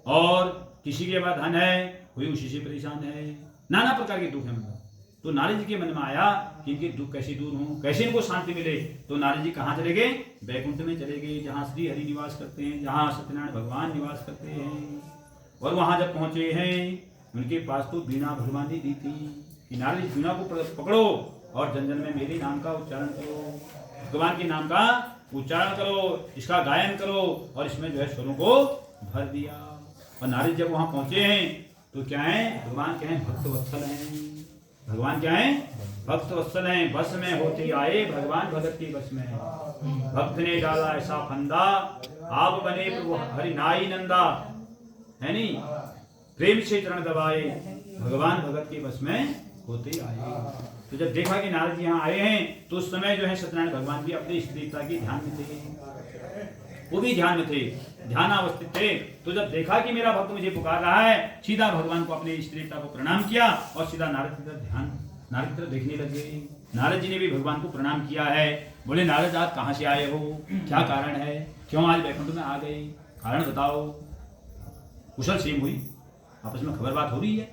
और किसी के पास धन है कोई उसी से परेशान है, नाना प्रकार के दुख है। मतलब तो नारद जी के मन में आया कि इनके दुख कैसे दूर हों, कैसे इनको शांति मिले। तो नारद जी कहाँ चले गए? वैकुंठ में चले गए, जहाँ श्री हरि निवास करते हैं, जहाँ सत्यनारायण भगवान निवास करते हैं। और वहां जब पहुंचे हैं उनके पास तो बीना भगवान ने दी थी कि नारद इस बीना को पकड़ो और जन जन में मेरे नाम का उच्चारण करो, भगवान के नाम का उच्चारण करो, इसका गायन करो, और इसमें जो है स्वरों को भर दिया। और नारद जब वहां पहुंचे हैं तो क्या है? भगवान क्या है? भक्त वत्सल हैं। भगवान क्या है? भक्त वत्सल हैं। बस में होते आए भगवान भगत के बस में, भक्त ने डाला ऐसा फंदा, आप बने प्रभु हरि नाई नंदा, है नहीं? प्रेम से चरण दबाए भगवान भगत के बस में होते आए। तो जब देखा कि नारद जी यहाँ आए हैं तो उस समय जो है सत्यनारायण भगवान भी अपने इष्ट देवता के ध्यान में थे, वो भी ध्यान में थे, ध्यानावस्थित थे। तो जब देखा कि मेरा भक्त मुझे पुकार रहा है, सीधा भगवान को अपने इष्ट देवता को प्रणाम किया और सीधा नारद की तरफ ध्यान, नारद की तरफ देखने लगे। नारद जी ने भी भगवान को प्रणाम किया है। बोले नारद आप कहाँ से आए हो, क्या कारण है, क्यों आज वैकुंठ में आ गए, कारण बताओ। कुशल क्षेम हुई, आपस में खबर बात हो रही है।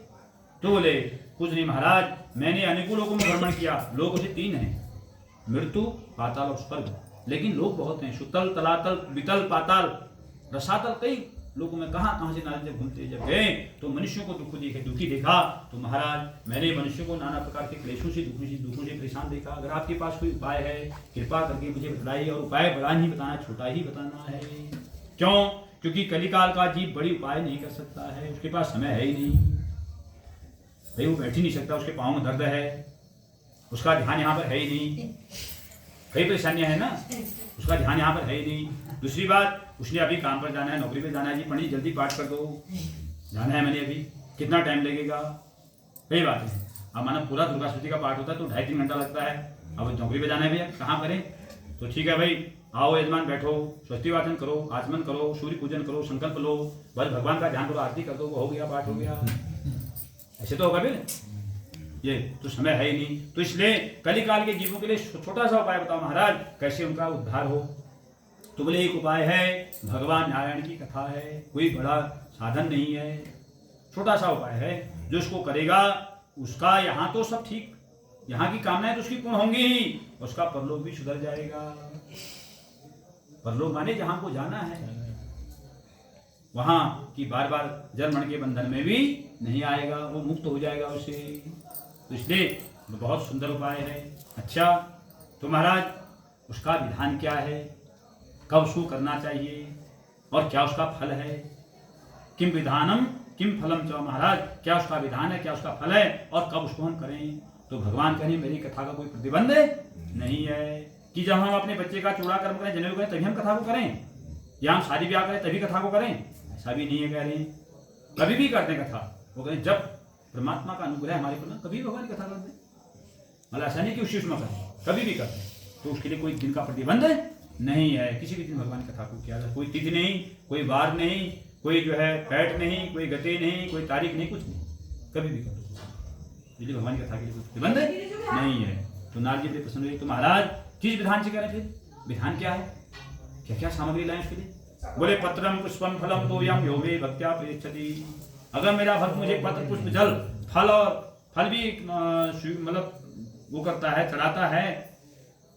तो बोले कुछ नहीं महाराज, मैंने अनेकों लोगों में भ्रमण किया, लोग उसे 3 हैं, मृत्यु पाताल और स्वर्ग, लेकिन लोग बहुत हैं, सुतल तलातल वितल पाताल रसातल, कई लोगों में कहाँ से नारद जब घूमते जब गए तो मनुष्यों को दुखी देखा। तो महाराज मैंने मनुष्यों को नाना प्रकार के क्लेशों से दुखों से परेशान देखा। अगर आपके पास कोई उपाय है कृपा करके मुझे बताइए, और उपाय बड़ा नहीं बताना, छोटा ही बताना है। क्यों? क्योंकि कलिकाल का जीव बड़ी उपाय नहीं कर सकता है, उसके पास समय है ही नहीं भाई, वो बैठ ही नहीं सकता, उसके पाँव में दर्द है, उसका ध्यान यहाँ पर है ही नहीं, कई परेशानियां है ना, उसका ध्यान यहाँ पर है ही नहीं। दूसरी बात, उसने अभी काम पर जाना है, नौकरी पे जाना है, जी पंडित जल्दी पाठ कर दो, जाना है मैंने अभी, कितना टाइम लगेगा, कई बात है। अब माना पूरा दुर्गा स्तुति का पाठ होता है तो 2.5-3 घंटा लगता है, अब नौकरी पे जाना है भैया, कहाँ करें? तो ठीक है भाई, आओ यजमान बैठो, स्वस्ति वाचन करो, आचमन करो, सूर्य पूजन करो, संकल्प लो, बस भगवान का ध्यान करो, आरती कर दो, वो हो गया, पाठ हो गया। ऐसे तो होगा भी ये तो समय है ही नहीं। तो इसलिए कलिकाल के जीवों के लिए छोटा सा उपाय बताओ महाराज, कैसे उनका उद्धार हो। तो बोले एक उपाय है, भगवान नारायण की कथा है, कोई बड़ा साधन नहीं है, छोटा सा उपाय है, जो उसको करेगा उसका यहाँ तो सब ठीक, यहाँ की कामनाएं तो उसकी पूर्ण होंगी ही, उसका परलोक भी सुधर जाएगा। परलोक माने जहाँ को जाना है, वहां की बार बार जन्म मरण के बंधन में भी नहीं आएगा, वो मुक्त हो जाएगा उससे। तो इसलिए बहुत सुंदर उपाय है। अच्छा तो महाराज उसका विधान क्या है, कब उसको करना चाहिए और क्या उसका फल है? किम विधानम किम फलम च, महाराज क्या उसका विधान है, क्या उसका फल है और कब उसको हम करें। तो भगवान कहें मेरी कथा का कोई प्रतिबंध नहीं है कि जब हम अपने बच्चे का चूड़ा कर्म करें, जनेऊ करें, तभी हम कथा को करें, या हम शादी ब्याह करें तभी कथा को करें, ऐसा भी नहीं है। कह रहे हैं कभी भी करते कथा, वो कहें जब परमात्मा का अनुग्रह हमारे पर, कभी भगवान की कथा करते, मतलब ऐसा नहीं कि उसी उसमें करें, कभी भी करते, तो उसके लिए कोई दिन का प्रतिबंध नहीं है। किसी भी दिन भगवान की कथा को किया जाए, कोई तिथि नहीं, कोई वार नहीं, कोई जो है पैठ नहीं, कोई गति नहीं, कोई तारीख नहीं, कुछ नहीं, कभी भी कर दो, इसलिए भगवान की कथा के लिए कोई प्रतिबंध नहीं है। तो नारद जी बड़े प्रसन्न हुए, तो महाराज किस विधान से कह रहे थे, विधान क्या है, क्या क्या सामग्री लाए उसके लिए। बोले पत्रम पुष्पम फलम तोयम यो मे भक्त्या प्रेक्षति, अगर मेरा भक्त मुझे पत्र पुष्प जल फल और फल भी मतलब वो करता है, चढ़ाता है,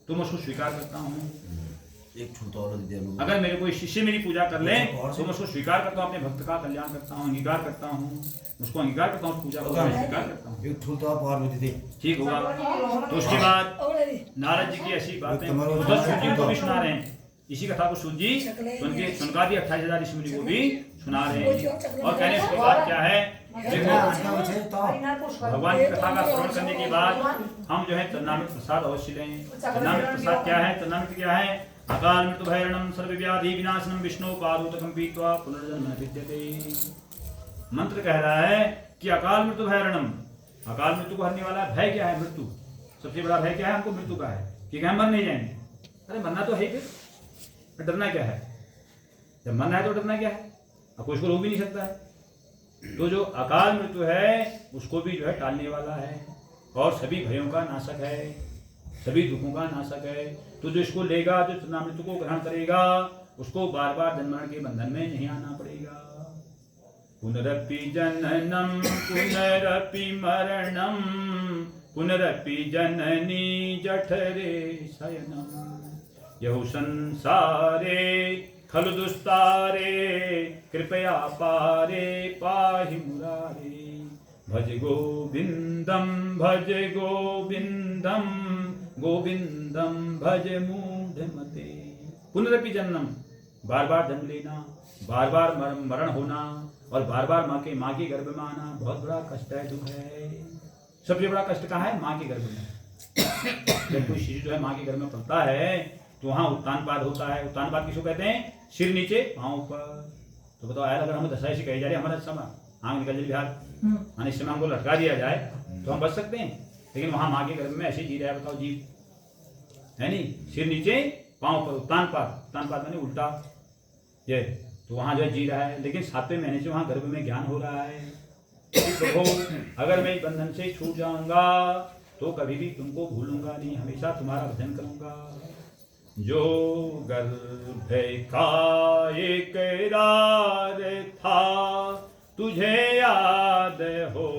तो मैं उसको स्वीकार करता हूँ। एक छोटा और दे दो। अगर मेरे कोई शिष्य मेरी पूजा कर ले तो मैं उसको स्वीकार करता हूँ, अपने भक्त का कल्याण करता हूँ, अंगीकार करता हूँ, उसको अंगीकार करता हूँ, पूजा को स्वीकार करता हूँ। एक छोटा पार्वती दे, ठीक होगा। तो उसके बाद नारद जी की ऐसी बातें सूत जी को भी सुना रहे हैं, इसी कथा को सूत जी सुनका दी 28,000 ऋषि मुनि को भी सुना रहे हैं। और कहने के बाद क्या है, देखो भगवान की कथा का श्रवण करने के बाद हम जो है चरणामृत प्रसाद अवश्य लें। चरणामृत प्रसाद क्या है, चरणामृत क्या है, अकाल मृत्यु भैरणम सर्वव्याधि विनाशनम विष्णु पादोदकम पीत्वा पुनर्जन्म न विद्यते। मंत्र कह रहा है कि अकाल मृत्यु भैरणम, अकाल मृत्यु को हरने वाला भय क्या है, मृत्यु, सबसे बड़ा भय क्या है हमको, मृत्यु का है कि हम मर नहीं जाएंगे। अरे मरना तो है, फिर डरना क्या है, जब मरना है तो डरना क्या है, अब कोई उसको रोक भी नहीं सकता है। तो जो अकाल मृत्यु है उसको भी जो है टालने वाला है और सभी भयों का नाशक है, सभी दुखों का नाशक है। तो जो इसको लेगा, जो चरणामृत को ग्रहण करेगा, उसको बार बार जन्म मरण के बंधन में नहीं आना पड़ेगा। पुनरपि जननम पुनरपि मरणम पुनरपि जननी जठरे शयनम यहु संसारे खलु दुस्तारे कृपया पारे पाहि मुरारे भज गोविंदम गोविंदम भज मूढ़मते। पुनरपि जन्म, बार बार जन्म लेना, बार बार मरण होना और बार बार माँ के गर्भ में आना बहुत बड़ा कष्ट है, दुख है। सबसे बड़ा कष्ट कहाँ है, माँ के गर्भ में। जब कोई शिशु जो है माँ के गर्भ में पलता है तो वहाँ उत्तानपाद होता है। उत्तानपाद किसको कहते हैं, सिर नीचे पाँव ऊपर। तो बताओ यार, अगर हमें दशा ऐसी कही जा रही है, हमारा समय आँख निकल जाए बिहार, माने इस समय हमको लटका दिया जाए तो हम बच सकते हैं, लेकिन वहाँ माँ के गर्भ में ऐसे जी रहा है, बताओ जीव है नहीं, सिर नीचे पाँव ऊपर, उत्तानपाद माने उल्टा ये, तो वहाँ जो जी रहा है, लेकिन 7वें महीने से वहाँ गर्भ में ज्ञान हो रहा है। प्रभु अगर मैं बंधन से छूट जाऊंगा तो कभी भी तुमको भूलूंगा नहीं, हमेशा तुम्हारा भजन करूंगा। जो गर्भ का इकरार था तुझे याद हो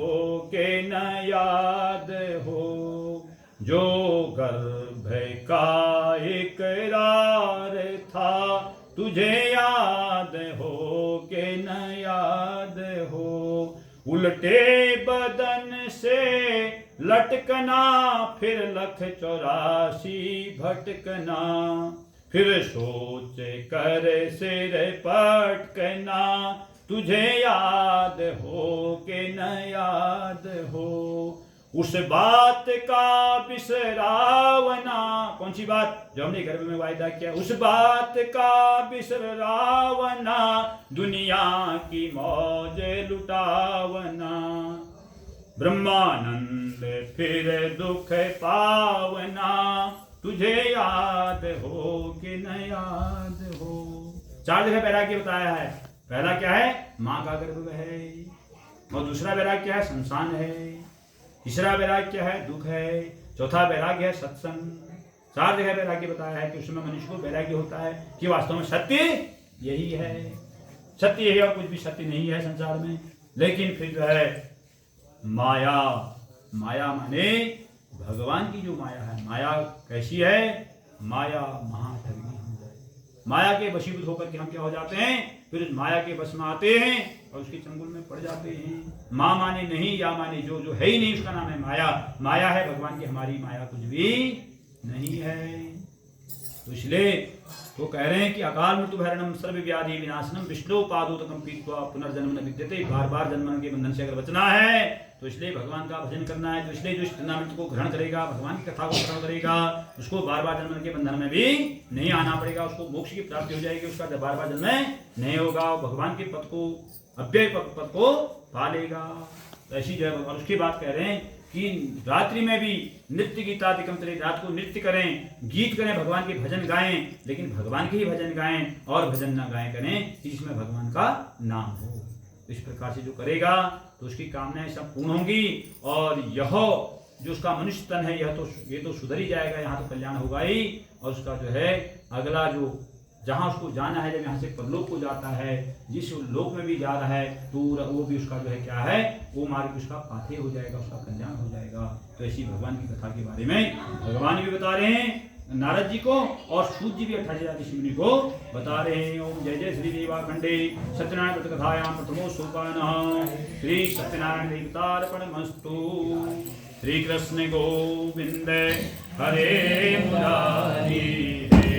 के न याद हो, जो गर्भ का इकरार था तुझे याद हो के न याद हो, उल्टे बदन से लटकना फिर 1,84 भटकना, फिर सोच कर सिर पटकना, तुझे याद हो के न याद हो, उस बात का बिसरावना। कौन सी बात, जो हमने गर्भ में वायदा किया, उस बात का बिसरावना, दुनिया की मौज लुटावना, ब्रह्मानंद फिर दुख पावना, तुझे याद हो कि न याद हो। 4 जगह वैराग्य बताया है। पहला क्या है, माँ का गर्भ है, और दूसरा वैराग्य क्या है, संसान है, तीसरा वैराग्य क्या है, दुख है, चौथा वैराग्य है सत्संग। 4 जगह वैराग्य बताया है कि उसमें मनुष्य को वैराग्य होता है कि वास्तव में सत्य यही है, सत्य यही और कुछ भी सत्य नहीं है संसार में। लेकिन फिर जो है माया, माया माने भगवान की जो माया है, माया कैसी है, माया महाठगी। माया के वशीभूत होकर के हम क्या हो जाते हैं, फिर उस माया के वश में आते हैं और उसके चंगुल में पड़ जाते हैं। माँ माने नहीं, या माने जो, जो है ही नहीं उसका नाम है माया। माया है भगवान की, हमारी माया कुछ भी नहीं है। तो इसलिए तो कह रहे हैं कि अकाल मृत्यु भरणम सर्व व्याधि विनाशनम विष्णु पादोदकम पीत्वा पुनर्जन्म न विद्यते। बार बार जन्म के बंधन से अगर बचना है तो इसलिए भगवान का भजन करना है। तो इसलिए जो इस टूर्नामेंट को ग्रहण करेगा, भगवान की कथा को ग्रहण करेगा, उसको बार बार जन्म के बंधन में भी नहीं आना पड़ेगा, उसको मोक्ष की प्राप्ति हो जाएगी, उसका बार बार जन्म नहीं होगा, भगवान के पद को, अव्यय पद को पालेगा। तो ऐसी जो है भगवान उसकी बात कह रहे हैं कि रात्रि में भी नृत्य गीतादिकम करे, रात को नृत्य करें, गीत करें, भगवान के भजन गाएं, लेकिन भगवान के ही भजन गाएं और भजन ना गाएं करें जिसमें भगवान का नाम हो। इस प्रकार से जो करेगा तो उसकी कामनाएं सब पूर्ण होंगी और यह जो उसका मनुष्य तन है ये तो सुधर ही जाएगा, यहाँ तो कल्याण होगा ही। और उसका जो है अगला जो जहाँ उसको जाना है, जब यहाँ से परलोक को जाता है, जिस लोक में भी जा रहा है तो वो भी उसका जो है क्या है, वो मार्ग उसका पाथे हो जाएगा, उसका कल्याण हो जाएगा। तो ऐसी भगवान की कथा के बारे में भगवान भी बता रहे हैं नारद जी को और सूत जी भी 28,000 ऋषि मुनि को बता रहे हैं। ओम जय जय श्री देवाखंडे सत्यनारायण व्रत कथायां प्रथमो सोपान श्री सत्यनारायण देवतार्पणमस्तु। श्री कृष्ण गोविंद हरे मुरारी हे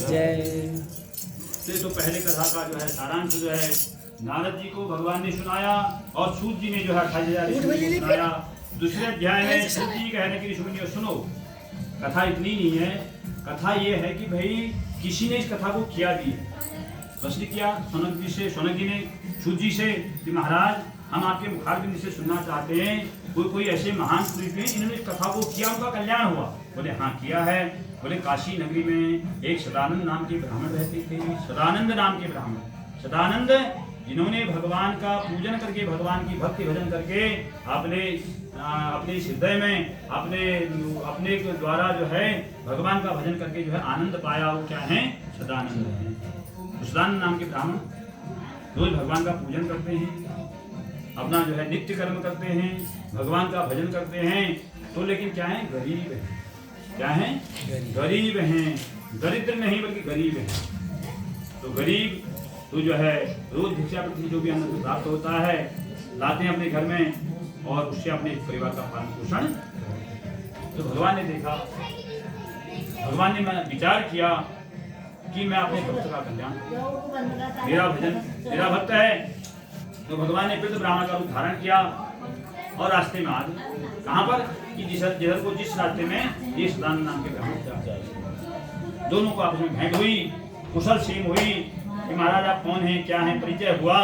जय। तो पहले कथा का जो है सारांश जो है नारद जी को भगवान ने सुनाया और सूत जी ने जो है 28,000 ऋषियों को सुनाया। दूसरे अध्याय में सूत जी कहने की ऋषि मुनियों सुनो, कथा इतनी नहीं है, कथा ये है कि भाई किसी ने इस कथा को किया भी है। प्रश्न किया शौनक जी ने सूत जी से कि महाराज हम आपके मुखारबिंद से सुनना चाहते हैं, कोई ऐसे महान पुरुष हैं इन्होंने इस कथा को किया, उनका कल्याण हुआ। बोले हाँ किया है। बोले काशी नगरी में एक सदानंद नाम के ब्राह्मण रहते थे। सदानंद नाम के ब्राह्मण, सदानंद जिन्होंने भगवान का पूजन करके, भगवान की भक्ति भजन करके अपने हृदय में अपने द्वारा जो है भगवान का भजन करके जो है आनंद पाया, वो क्या है? सदानंद है। सदानंद नाम के ब्राह्मण रोज भगवान का पूजन करते हैं, अपना जो है नित्य कर्म करते हैं, भगवान का भजन करते हैं, तो लेकिन क्या है? गरीब है। क्या है? गरीब हैं, दरिद्र नहीं बल्कि गरीब है। तो गरीब तो जो है रोज भिक्षा प्रति जो भी अन्न प्राप्त होता है लाते हैं अपने घर में और उससे अपने परिवार का पालन पोषण। तो भगवान ने देखा, भगवान ने विचार किया कि मैं अपने भक्त का कल्याण, मेरा भजन, मेरा भक्त है। तो भगवान ने फिर ब्राह्मण का रूप धारण किया और रास्ते में आ गए। कहाँ पर? कि जिधर को जिस रास्ते में ये सदानंद नाम के ब्राह्मण जाए, दोनों को आपस में भेंट हुई, कुशल क्षेम हुई कि महाराज आप कौन हैं, क्या हैं, परिचय हुआ।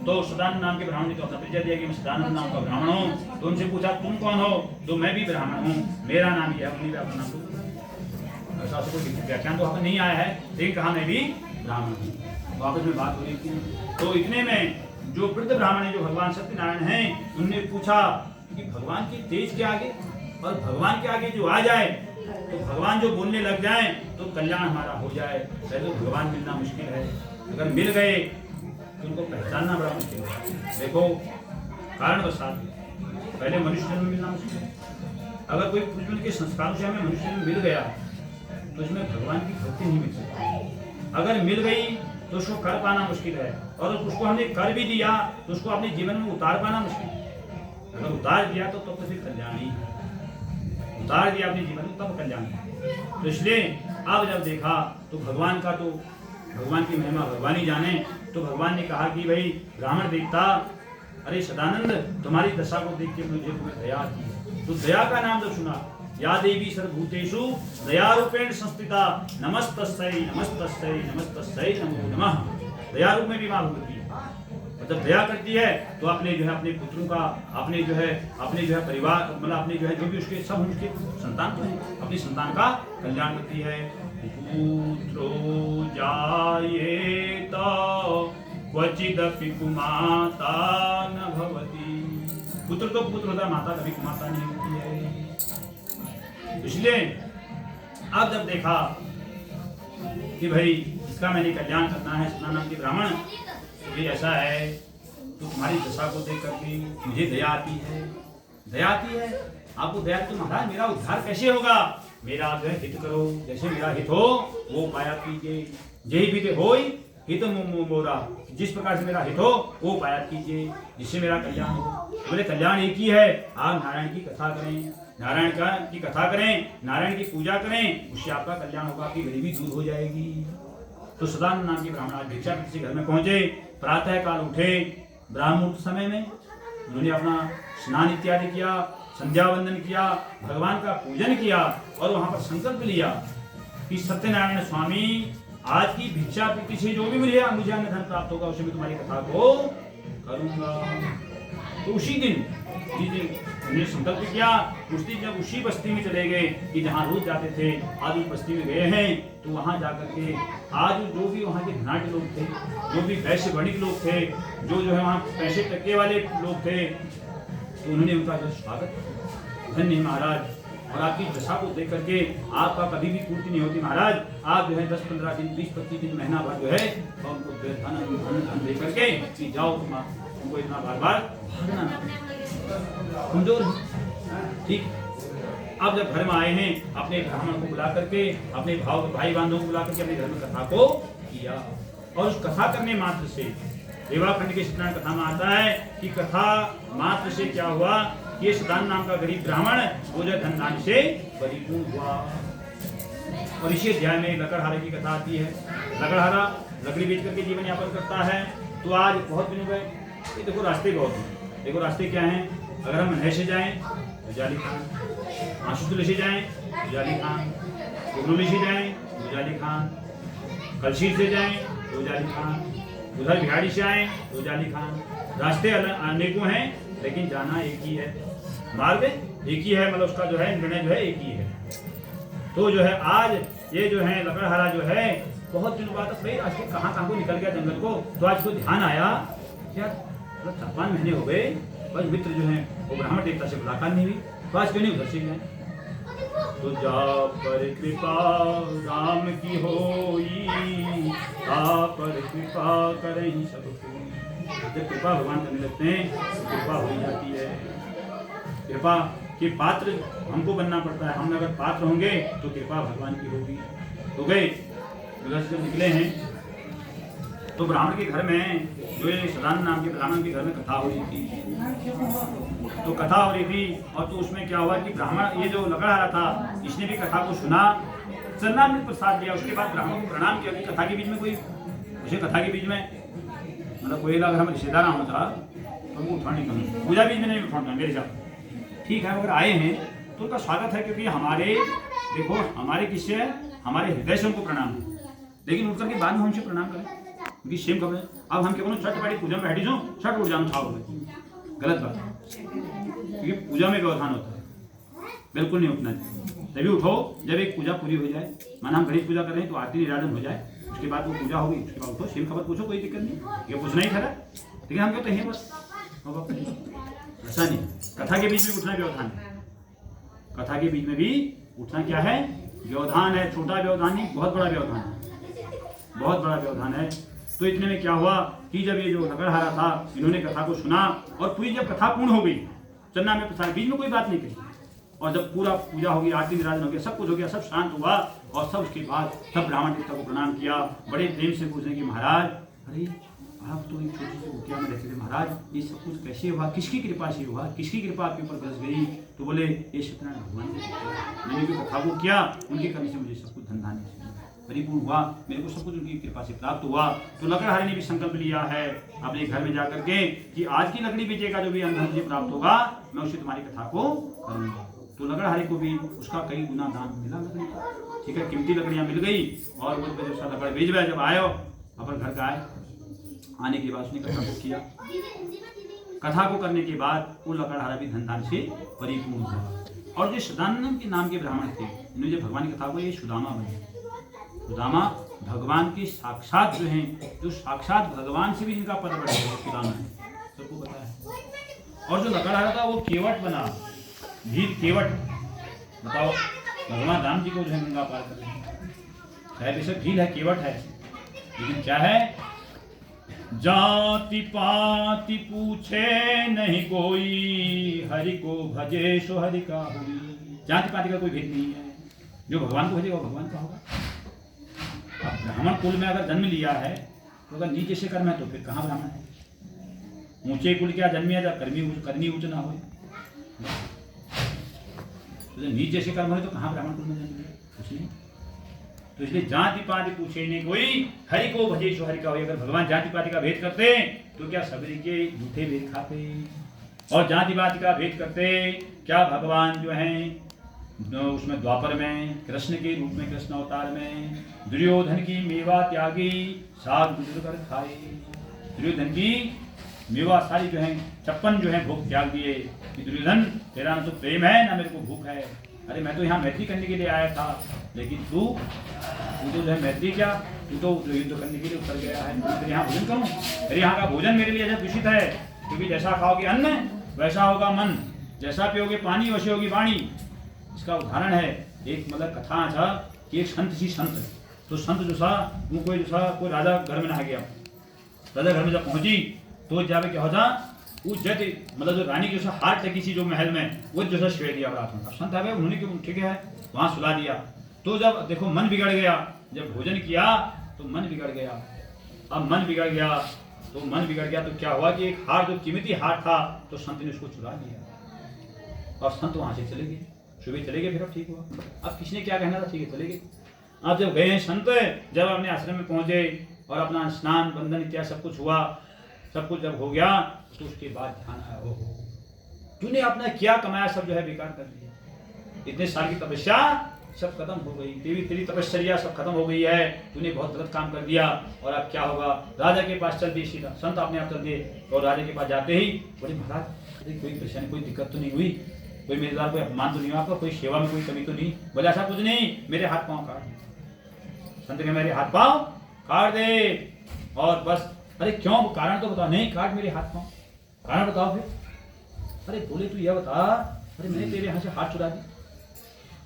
तो सदानंद नाम के ब्राह्मण ने तो अपना परिचय दिया कि मैं सदानंद नाम का ब्राह्मण हूँ। तो उनसे पूछा तुम कौन हो? तो मैं भी ब्राह्मण हूँ, मेरा नाम यह है। अपना नाम ऐसा कोई व्याख्यान तो आपको नहीं आया है, लेकिन कहा मैं भी ब्राह्मण हूँ। आपस में बात हो रही थी। तो इतने में जो वृद्ध ब्राह्मण है, जो भगवान सत्यनारायण हैं, उनने पूछा कि भगवान की तेज के आगे और भगवान के आगे जो आ जाए, तो भगवान जो बोलने लग जाए तो कल्याण हमारा हो जाए। पहले तो भगवान मिलना मुश्किल है, अगर मिल गए तो उनको पहचानना बड़ा मुश्किल है। देखो कारण बसात पहले मनुष्य जन्म मिलना मुश्किल है। अगर कोई पूजन के संस्कारों से हमें मनुष्य जन्म मिल गया तो इसमें भगवान की भक्ति नहीं मिल सकती। अगर मिल गई तो उसको कर पाना मुश्किल है, और उसको हमने कर भी दिया तो उसको अपने जीवन में उतार पाना मुश्किल है। अगर उतार दिया तो फिर कल्याण ही, उतार दिया अपने जीवन में तब कल्याण। तो इसलिए अब जब देखा तो भगवान का, तो भगवान की महिमा भगवान ही जाने। तो भगवान ने कहा कि भाई ब्राह्मण देवता, अरे सदानंद तुम्हारी दशा को देख के मुझे तुम्हें दया आती है। तो दया का नाम जब सुना, या देवी सर्वभूतेषु दया रूपेण संस्थिता नमस्तस्यै नमस्तस्यै नमस्तस्यै नमो नमः। दया रूप में भी मां भगवती है, जब दया करती है तो अपने जो है अपने पुत्रों का, अपने जो है परिवार, मतलब अपने जो है जो भी उसके सब उनके संतान को अपनी संतान का कल्याण करती है। पुत्रो जायेत क्वचिदपि कुमाता न भवति। पुत्र तो पुत्र होता, माता कभी कुमाता नहीं होती है। इसलिए अब जब देखा कि भाई इसका मैंने कल्याण करना है, सदानंद के ब्राह्मण, तो ये ऐसा है, तो तुम्हारी दशा को देख करके मुझे दया आती है। दया आती है आपको, दया तो महाराज मेरा उद्धार कैसे होगा? मेरा जो है हित करो, जैसे मेरा हित हो वो पाया कीजिए। यही भी होई हित मोरा, जिस प्रकार से मेरा हित हो वो पाया कीजिए, जिससे मेरा कल्याण हो। बोले कल्याण एक ही है, आप नारायण की कथा करें, नारायण की कथा करें, नारायण की पूजा करें, उससे आपका कल्याण होगा, आपकी गरीबी दूर हो जाएगी। तो सदानंद नाम के ब्राह्मण आज भिक्षा किसी घर में पहुंचे, प्रातः काल उठे, ब्राह्ममुहूर्त समय में उन्होंने अपना स्नान इत्यादि किया, संध्या वंदन किया, भगवान का पूजन किया और वहां पर संकल्प लिया कि सत्यनारायण स्वामी आज की भिक्षा प्रीति से जो भी मुझे अन्न धन प्राप्त होगा उसे मैं तुम्हारी कथा को करूंगा। तो उसी दिन उन्होंने संकल्प किया, उस दिन जब उसी बस्ती में चले गए कि जहाँ रोज जाते थे, आज उस बस्ती में गए हैं, तो वहाँ जाकर के आज जो भी वहाँ के धनाढ़ लोग थे, जो भी वैश्य वणिक लोग थे, जो है वहाँ पैसे टके वाले लोग थे, तो उन्होंने उनका जो स्वागत, धन्य महाराज, और आपकी दशा को देख करके आपका कभी भी पूर्ति नहीं होती महाराज। आप जो है 10-15 दिन 20-25 दिन महीना भर जो है और उनको धन दे करके कि जाओ तुमको इतना बार भागना कमजोर, ठीक। अब जब घर में आए हैं, अपने ब्राह्मण को बुला करके, अपने भाई बंधुओं को बुला करके अपने घर में कथा को किया। और उस कथा करने मात्र से, देवाखंड के सत्यनारायण कथा में आता है कि कथा मात्र से क्या हुआ, ये सदानंद नाम का गरीब ब्राह्मण वो जो धन दान से परिपूर्ण हुआ। और इसी अध्याय में लकड़हारे की कथा आती है। लकड़हारा लकड़ी बेच करके जीवन यापन करता है। तो आज बहुत दिन हो गए, ये देखो रास्ते बहुत हैं। देखो रास्ते क्या हैं, अगर हम नहर से जाएं तो जाली खान, आंसुतले से जाएं तो जाली खान, उगनोली से जाएं तो जाली खान, कलशीर से जाएं तो जाली खान, उधर बिहाड़ी से आए तो जाली खान। रास्ते अनेकों हैं लेकिन जाना एक ही है, मार्ग एक ही है, मतलब उसका जो है निर्णय जो है एक ही है। तो जो है आज ये जो है लकड़हारा जो है बहुत दिनों बाद भाई आज कहाँ कहाँ को निकल गया जंगल को। तो आज को ध्यान आया यार, मतलब 4-5 महीने हो गए, बस मित्र जो है वो ब्राह्मण देवता से मुलाकात नहीं हुई, तो आज क्यों नहीं उधर से गए। तो जा पर कृपा राम की होई, ता पर कृपा करें सब कोई। जब कृपा भगवान करने लगते हैं तो कृपा हो जाती है। कृपा के पात्र हमको बनना पड़ता है, हम अगर पात्र होंगे तो कृपा भगवान की होगी। तो गए उधर से जब निकले हैं तो ब्राह्मण के घर में जो ये सदानंद नाम के ब्राह्मण के घर में कथा हो रही थी। तो कथा हो रही थी और तो उसमें क्या हुआ कि ब्राह्मण ये जो लकड़हारा था इसने भी कथा को सुना, चरणामृत प्रसाद लिया, उसके बाद ब्राह्मण को प्रणाम किया। कथा के बीच में कोई उसे कथा के बीच में मतलब कोई अगर हम रिश्तेदार होता तो वो उठा नहीं करूँ, पूजा बीच में नहीं उठाऊंगा मेरे साथ, ठीक है। अगर आए हैं तो उनका स्वागत है, क्योंकि हमारे देखो हमारे किससे है, हमारे हृदय से उनको प्रणाम है। लेकिन उठ करके बाद में हमसे प्रणाम करें क्योंकि सेम कब है। अब हम क्या बोलो छठ पाड़ी पूजा में बैठी जाओ, छठ उठ जाना छाओ, गलत बात है, क्योंकि पूजा में व्यवधान होता है, बिल्कुल नहीं उठना चाहिए। तभी उठो जब एक पूजा पूरी हो जाए, माना हम गणेश पूजा कर रहे हैं तो आरती निराजन हो जाए, उसके बाद वो पूजा होगी, उसके बाद उठो, सेम खबर पूछो, कोई दिक्कत नहीं, ये पूछना ही खरा। लेकिन हम कहते हैं बस ऐसा नहीं, कथा के बीच में उठना व्यवधान है, कथा के बीच में भी उठना क्या है, व्यवधान है। छोटा व्यवधान नहीं, बहुत बड़ा व्यवधान है, बहुत बड़ा व्यवधान है। तो इतने में क्या हुआ कि जब ये जो लकड़हारा था इन्होंने कथा को सुना और पूरी जब कथा पूर्ण हो गई, चन्ना में प्रसाद, बीच में कोई बात नहीं कही, और जब पूरा पूजा हो गई, आरती निराजन हो गया, सब कुछ हो गया, सब शांत हुआ, और सब उसके बाद सब ब्राह्मण देवता को प्रणाम किया, बड़े प्रेम से पूछने कि महाराज अरे आप तो एक छोटी सी कुटिया में रहते थे महाराज, ये सब कुछ कैसे हुआ, किसकी कृपा से हुआ, किसकी कृपा आपके ऊपर बरस गई। तो बोले ये सत्यनारायण भगवान ने, मैंने जो कथा को किया उनकी करने से मुझे सब कुछ धन धान्य परिपूर्ण हुआ, मेरे को सब कुछ उनकी कृपा से प्राप्त हुआ। तो लकड़हारे ने भी संकल्प लिया है अपने घर में जाकर के कि आज की लकड़ी बेचेगा जो भी अन्न मुझे प्राप्त होगा मैं उसे तुम्हारी कथा को करूंगा। तो लकड़हारे को भी उसका कई गुना दान मिला लकड़ी का, ठीक है, कीमती लकड़ियां मिल गई। और वो जब उसका लकड़ बेच गया, जब आयो अपन घर का आए, आने के बाद उसने कथा को किया, कथा को करने के बाद वो लकड़हारा भी धन धान से परिपूर्ण हुआ। और जो सदानंद के नाम के ब्राह्मण थे, इन्होंने जो भगवान की कथा को, ये सुदामा बने। सुदामा भगवान के साक्षात जो हैं, जो साक्षात भगवान से भी जिनका पद बढ़ गया सुदामा है, सबको पता है। और जो लकड़हारा था वो केवट बना, भील केवट। बताओ भगवान राम जी को जो है गंगा पार कर रहे हैं, चाहे बेशक भील है, केवट है, लेकिन क्या है, जाति पाति पूछे नहीं कोई, हरि को भजे सो हरि का हुई। जाति पाति का कोई भेद नहीं है, जो भगवान को भजेगा वो भगवान का होगा। अब ब्राह्मण कुल में अगर जन्म लिया है तो अगर नीचे से कर्म है तो फिर कहाँ ब्राह्मण है। ऊंचे कुल क्या जन्म है जब करनी ऊंच ना हो, तो नीचे से कर्म है तो कहाँ ब्राह्मण कुल में जन्म है, कुछ नहीं। तो इसलिए जाति पाति पूछे नहीं कोई, हरि को भजे सो हरि का होई। अगर भगवान जाति पाति का भेद करते तो क्या सबरी के झूठे भेद खाते, और जाति पाति का भेद करते क्या भगवान जो है उसमें द्वापर में कृष्ण के रूप में, कृष्ण अवतार में दुर्योधन की मेवा त्यागी साग गुजर कर खाए। दुर्योधन की मेवा सारी जो है 56 जो है भोग त्याग दिए कि दुर्योधन तेरा ना तो प्रेम है ना मेरे को भूख है। अरे मैं तो यहाँ मैत्री करने के लिए आया था, लेकिन तू तो जो है मैत्री क्या, तू तो युद्ध करने के लिए उतर गया है। तो यहाँ भोजन करूँ, अरे यहाँ का भोजन मेरे लिए ऐसा दूषित है, क्योंकि जैसा खाओगे अन्न वैसा होगा मन, जैसा पियोगे पानी वैसे होगी वाणी। इसका उदाहरण है, एक मतलब कथा था कि एक संत सी संत, तो संत जो था वो कोई राजा घर में नहा गया, राजा घर में जब पहुंची तो जावे क्या होता, वो जज मतलब जो रानी की हार थे किसी जो महल में, वो जो श्वेत दिया रात में। अब संत आ गए, उन्होंने क्यों ठीक है वहाँ सुला दिया। तो जब देखो मन बिगड़ गया, जब भोजन किया तो मन बिगड़ गया। अब मन बिगड़ गया तो क्या हुआ कि एक हार जो कीमती हार था तो संत ने उसको चुरा लिया और संत वहाँ से चले गए, सुबह चले गए। फिर अब ठीक हुआ, अब किसने क्या कहना था, ठीक है चले गए। आप जब गए हैं संत, जब अपने आश्रम में पहुंचे और अपना स्नान बंधन इत्यादि सब कुछ हुआ, सब कुछ जब हो गया तो उसके बाद ध्यान आया, हो तूने अपना क्या कमाया सब जो है बेकार कर दिया। इतने साल की तपस्या सब खत्म हो गई, तेरी तपस्या सब खत्म हो गई है, तूने बहुत गलत काम कर दिया। और अब क्या होगा, राजा के पास चल दिए सीधा, संत अपने आप चल दिए और राजा के पास जाते ही बोले महाराज कोई परेशानी कोई दिक्कत तो नहीं हुई, कोई मेरे द्वारा कोई अपमान तो नहीं हुआ आपका, कोई सेवा में कोई कमी तो नहीं। बोले ऐसा कुछ नहीं, मेरे हाथ पाँव काट। संत के मेरे हाथ पाँव काट दे और बस। अरे क्यों, कारण तो बताओ। नहीं, काट मेरे हाथ पाँव, कारण बताओ फिर। अरे बोले तू यह बता, अरे मैंने तेरे यहाँ से हाथ चुरा दी,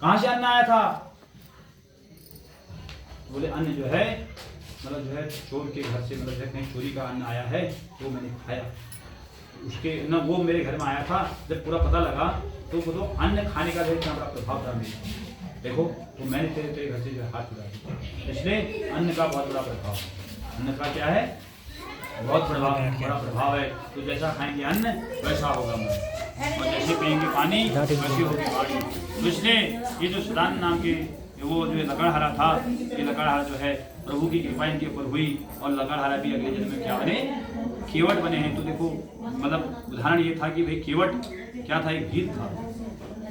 कहां से अन्न आया था। बोले अन्न जो है मतलब जो है चोर के घर से, मतलब जो है कहीं चोरी का अन्न आया है तो मैंने खाया, उसके न वो मेरे घर में आया था। जब पूरा पता लगा तो वो तो अन्न खाने का इतना बड़ा प्रभाव था मेरे, देखो तो मैंने तेरे घर से जो हाथ चुरा दिया। इसलिए अन्न का बहुत बड़ा प्रभाव, अन्न का क्या है बहुत बड़ा प्रभाव है। तो जैसा खाएंगे अन्न वैसा होगा मन, और जैसे पिएंगे पानी वैसी होगी वाणी। तो इसलिए ये जो सुदान नाम के वो जो लकड़हारा था, ये लकड़हारा जो है प्रभु की कृपा इनके ऊपर हुई और लकड़हारा भी अगले जन्म में क्या बने, केवट बने हैं। तो देखो मतलब उदाहरण ये था कि भाई केवट क्या था, एक गीत था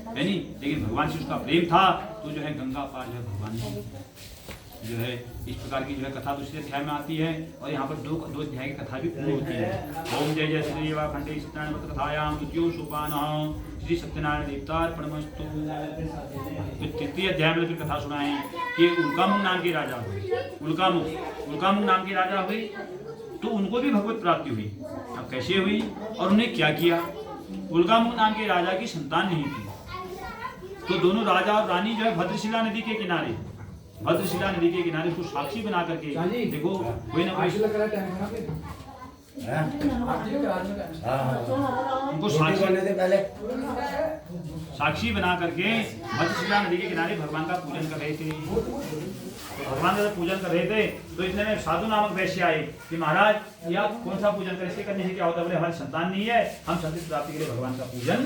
है नहीं, लेकिन भगवान से उसका प्रेम था तो जो है गंगा पार जो है भगवान जो है इस प्रकार की जो है कथा दूसरे अध्याय में आती है। और यहाँ पर दो अध्याय की कथा भी पूरी होती है। ओम जय जय श्री खंडे सत्यनारायण मत कथायाम द्वितीयो सोपान श्री सत्यनारायण देवतार्पणमस्तु। तो तृतीय अध्याय में कथा सुनाए कि उल्कामुख नाम के राजा हुए, उल्कामुख नाम के राजा हुए तो उनको भी भगवत प्राप्ति हुई। अब कैसे हुई और उन्हें क्या किया। उल्कामुख नाम के राजा की संतान नहीं थी, तो दोनों राजा और रानी जो है भद्रशिला नदी के किनारे, भद्रशिला नदी के किनारे उसको साक्षी बना करके देखो कोई ना कोई उनको साक्षी बना करके भद्रशिला नदी के किनारे भगवान का पूजन कर रहे थे। तो भगवान का पूजन कर रहे थे तो इतने में साधु नामक वैश्य आए कि महाराज या कौन सा पूजन करें, इसके करने से क्या होता है। बोले हमारी संतान नहीं है, हम संतति प्राप्ति के लिए भगवान का पूजन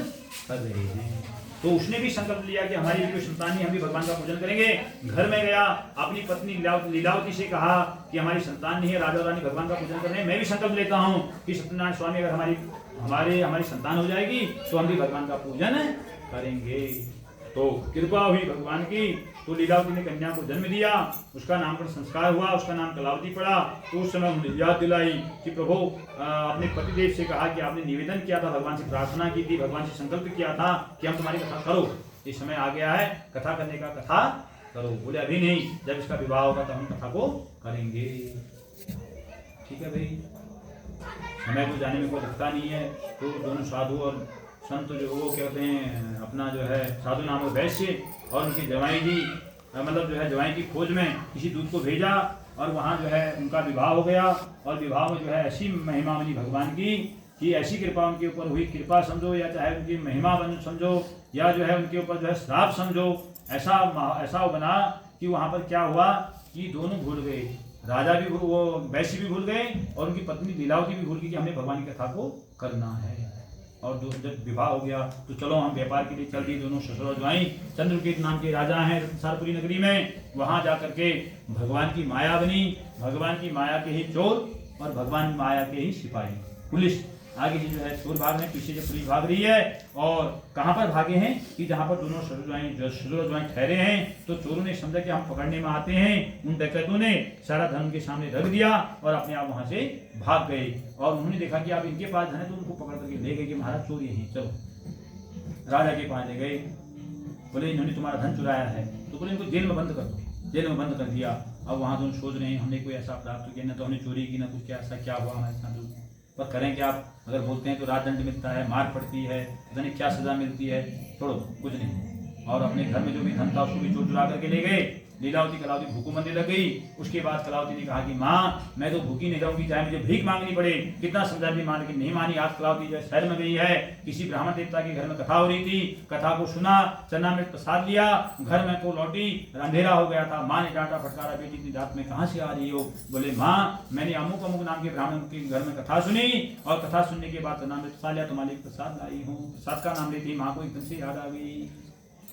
कर रहे हैं। तो उसने भी संकल्प लिया कि हमारी भी संतान नहीं, हम भी भगवान का पूजन करेंगे। घर में गया, अपनी पत्नी लीलावती से कहा कि हमारी संतान नहीं है, राजा रानी भगवान का पूजन कर रहे हैं, मैं भी संकल्प लेता हूँ कि सत्यनारायण स्वामी अगर हमारी संतान हो जाएगी तो हम भी भगवान का पूजन करेंगे। तो कृपा हुई भगवान की, तो लीलावती ने कन्या को जन्म दिया, उसका नामकरण संस्कार हुआ, उसका नाम कलावती पड़ा। तो उस समय उन्होंने याद दिलाई कि प्रभु अपने पतिदेव से कहा कि आपने निवेदन किया था, भगवान से प्रार्थना की थी, भगवान से संकल्प किया था कि हम तुम्हारी कथा करो, इस समय आ गया है कथा करने का, कथा करो। बोले अभी नहीं, जब इसका विवाह होगा तो हम कथा को करेंगे। ठीक है भाई, समय को जाने में कोई दिक्कत नहीं है। तो दोनों साधु और संत जो वो कहते हैं अपना जो है साधु नामक वैश्य और उनकी जवाई जी, मतलब जो है जवाई की खोज में किसी दूत को भेजा और वहाँ जो है उनका विवाह हो गया। और विवाह में जो है ऐसी महिमा बनी भगवान की कि ऐसी कृपा उनके ऊपर हुई, कृपा समझो या चाहे उनकी महिमा बन समझो या जो है उनके ऊपर जो है श्राप समझो, ऐसा बना कि वहाँ पर क्या हुआ कि दोनों भूल गए, राजा भी वो वैश्य भी भूल गए और उनकी पत्नी लीलावती भी भूल गई कि हमें भगवान की कथा को करना है। और जब विवाह हो गया तो चलो हम व्यापार के लिए चल दिए दोनों ससुर और ज्वाई। चंद्रकेत नाम के राजा हैं सारपुरी नगरी में, वहां जाकर के भगवान की माया बनी, भगवान की माया के ही चोर और भगवान की माया के ही सिपाही। पुलिस आगे से जो है चोर भाग रहे, पीछे से पुलिस भाग रही है। और कहाँ पर भागे हैं कि जहाँ पर दोनों ससुर और ज्वाई ठहरे हैं। तो चोरों ने समझा कि हम पकड़ने में आते हैं, उन डकैतों ने सारा धन उनके सामने रख दिया और अपने आप वहां से भाग गए। और उन्होंने देखा कि आप इनके पास धन है तो उनको पकड़ करके ले गए कि महाराज चोर यही, चलो राजा के पास ले गए। बोले इन्होंने तुम्हारा धन चुराया है, तो बोले इनको जेल में बंद कर दो। जेल में बंद कर दिया। अब वहाँ दोनों सोच रहे हैं हमने कोई ऐसा प्राप्त किया, ना तो हमने चोरी की, ना कुछ क्या ऐसा क्या हुआ हमारे साथ, पर करें क्या। आप अगर बोलते हैं तो रात दंड मिलता है, मार पड़ती है, पता नहीं क्या सजा मिलती है, छोड़ो कुछ नहीं। और अपने घर में जो भी धन था उसको भी चोर चुरा करके ले गए। लीलावती कलावती भूखों मरने लग गई। उसके बाद कलावती ने कहा कि माँ मैं तो भूखी नहीं रहूंगी, चाहे मुझे भीख मांगनी पड़े। कितना समझा भी मान लेकिन नहीं मानी। आज कलावती जो शहर में गई है, किसी ब्राह्मण देवता के घर में कथा हो रही थी, कथा को सुना, चना में प्रसाद लिया, घर में को लौटी, अंधेरा हो गया था। माँ ने डांटा फटकारा, बेटी इतनी रात में कहाँ से आ रही हो। बोले माँ मैंने अमुक अमुक नाम के ब्राह्मण के घर में कथा सुनी और कथा सुनने के बाद चना में प्रसाद लिया, तुम्हारे प्रसाद लाई हूँ। प्रसाद का नाम लेती माँ को एकदम से याद आ गई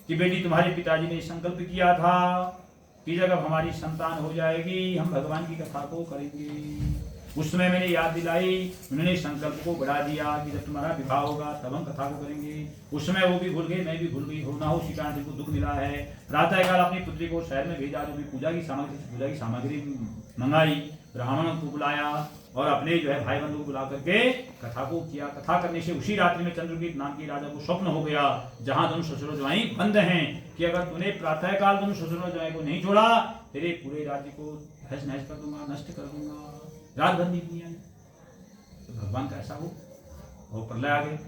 कि बेटी तुम्हारे पिताजी ने संकल्प किया था कि जब हमारी संतान हो जाएगी हम भगवान की कथा को करेंगे। उस समय मैंने याद दिलाई, उन्होंने संकल्प को बढ़ा दिया कि जब तुम्हारा विवाह होगा तब हम कथा को करेंगे। उस समय वो भी भूल गए, मैं भी भूल गई, हो ना हो उसी कारण को दुख मिला है। प्रातःकाल अपनी पुत्री को शहर में भेजा, जो भी पूजा की सामग्री मंगाई, ब्राह्मणों को बुलाया और अपने जो है भाई बंधु को बुला करके कथा को किया। कथा करने से उसी रात्रि में चंद्रकीत नाम के राजा को स्वप्न हो गया, जहां दोनों ससुर ज्वाई बंद हैं, कि अगर तूने प्रातःकाल दोनों ससुर ज्वाई को नहीं छोड़ा, तेरे पूरे राज्य को तहस नहस कर दूंगा, नष्ट कर दूंगा। रात भर नींद नहीं आई। तो भगवान का ऐसा हो और प्रलय आ गए।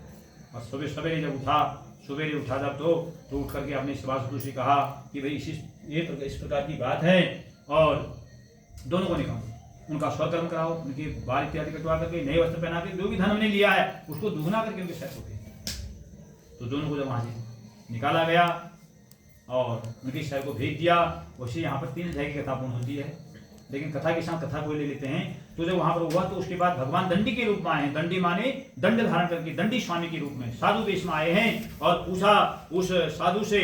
और सुबह सवेरे जब उठा, सवेरे उठा जब तो उठ करके अपने सभासदों से कहा कि भाई इस प्रकार की बात है और दोनों को निकालो, उनका स्वकर्म कराओ, उनके बाल इत्यादि कटवा करके नए वस्त्र पहना के जो भी धन हमने लिया है उसको दुगना करके उनके सर को भेज। तो दोनों को जब वहां से निकाला गया और उनके शहर को भेज दिया। वैसे यहाँ पर 3 अध्याय की कथा पूर्ण होती है, लेकिन कथा के साथ कथा को ले लेते हैं। तो जब वहां पर हुआ तो उसके बाद भगवान दंडी के रूप में आए हैं। दंडी माने दंड धारण करके दंडी स्वामी के रूप में साधु वेश में आए हैं। और पूछा उस साधु से,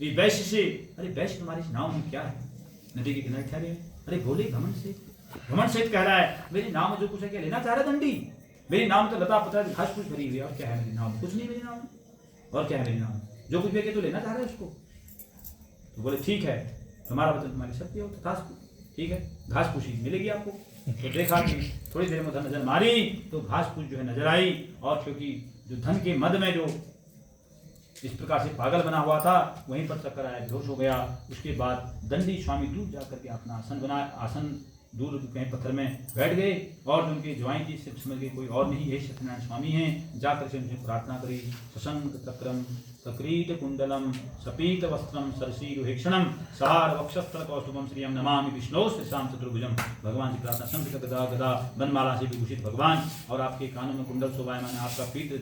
वैश्य से, अरे वैश्य तुम्हारे नाम में क्या है? नदी के किनारे ठहरे, अरे बोले घमंड से कह रहा है मेरे नाम जो कुछ है, क्या लेना चाह रहा दंडी? मेरे नाम तो लता पता घास फूस भरी हुई है, और क्या है मेरे नाम? कुछ नहीं मेरे नाम, और क्या है मेरे नाम? जो कुछ भी तो लेना चाह रहा है उसको। तो बोले ठीक है, तुम्हारा वचन तुम्हारी सत्य हो, तथास्तु, ठीक है, घास फूसी मिलेगी आपको। तो देखा कि थोड़ी देर में नजर मारी तो घास फूस जो है नजर आई। और क्योंकि जो धन के मद में जो इस प्रकार से पागल बना हुआ था, वहीं पर चक्कर आया, बेहोश हो गया। उसके बाद दंडी स्वामी दूर जाकर के अपना आसन बनाया, आसन दूर कहीं पत्थर में बैठ गए और उनके ज्वाई की सिर्फ समझ गए कोई और नहीं, यही सत्यनारायण स्वामी हैं। जाकर से उनसे प्रार्थना करी। सशंक चक्रम सक्रीट कुंडलम सपीत वस्त्रम सरसीरुहेक्षणम सहार वक्षस्थल कौस्तुभम श्रियम नमामि विष्णु श्रीशाम चतुर्भुजम। भगवान की प्रार्थना, शंख गदा गदा बनमाला से विभूषित भगवान, और आपके कानों में कुंडल शोभायमान, आपका पीठ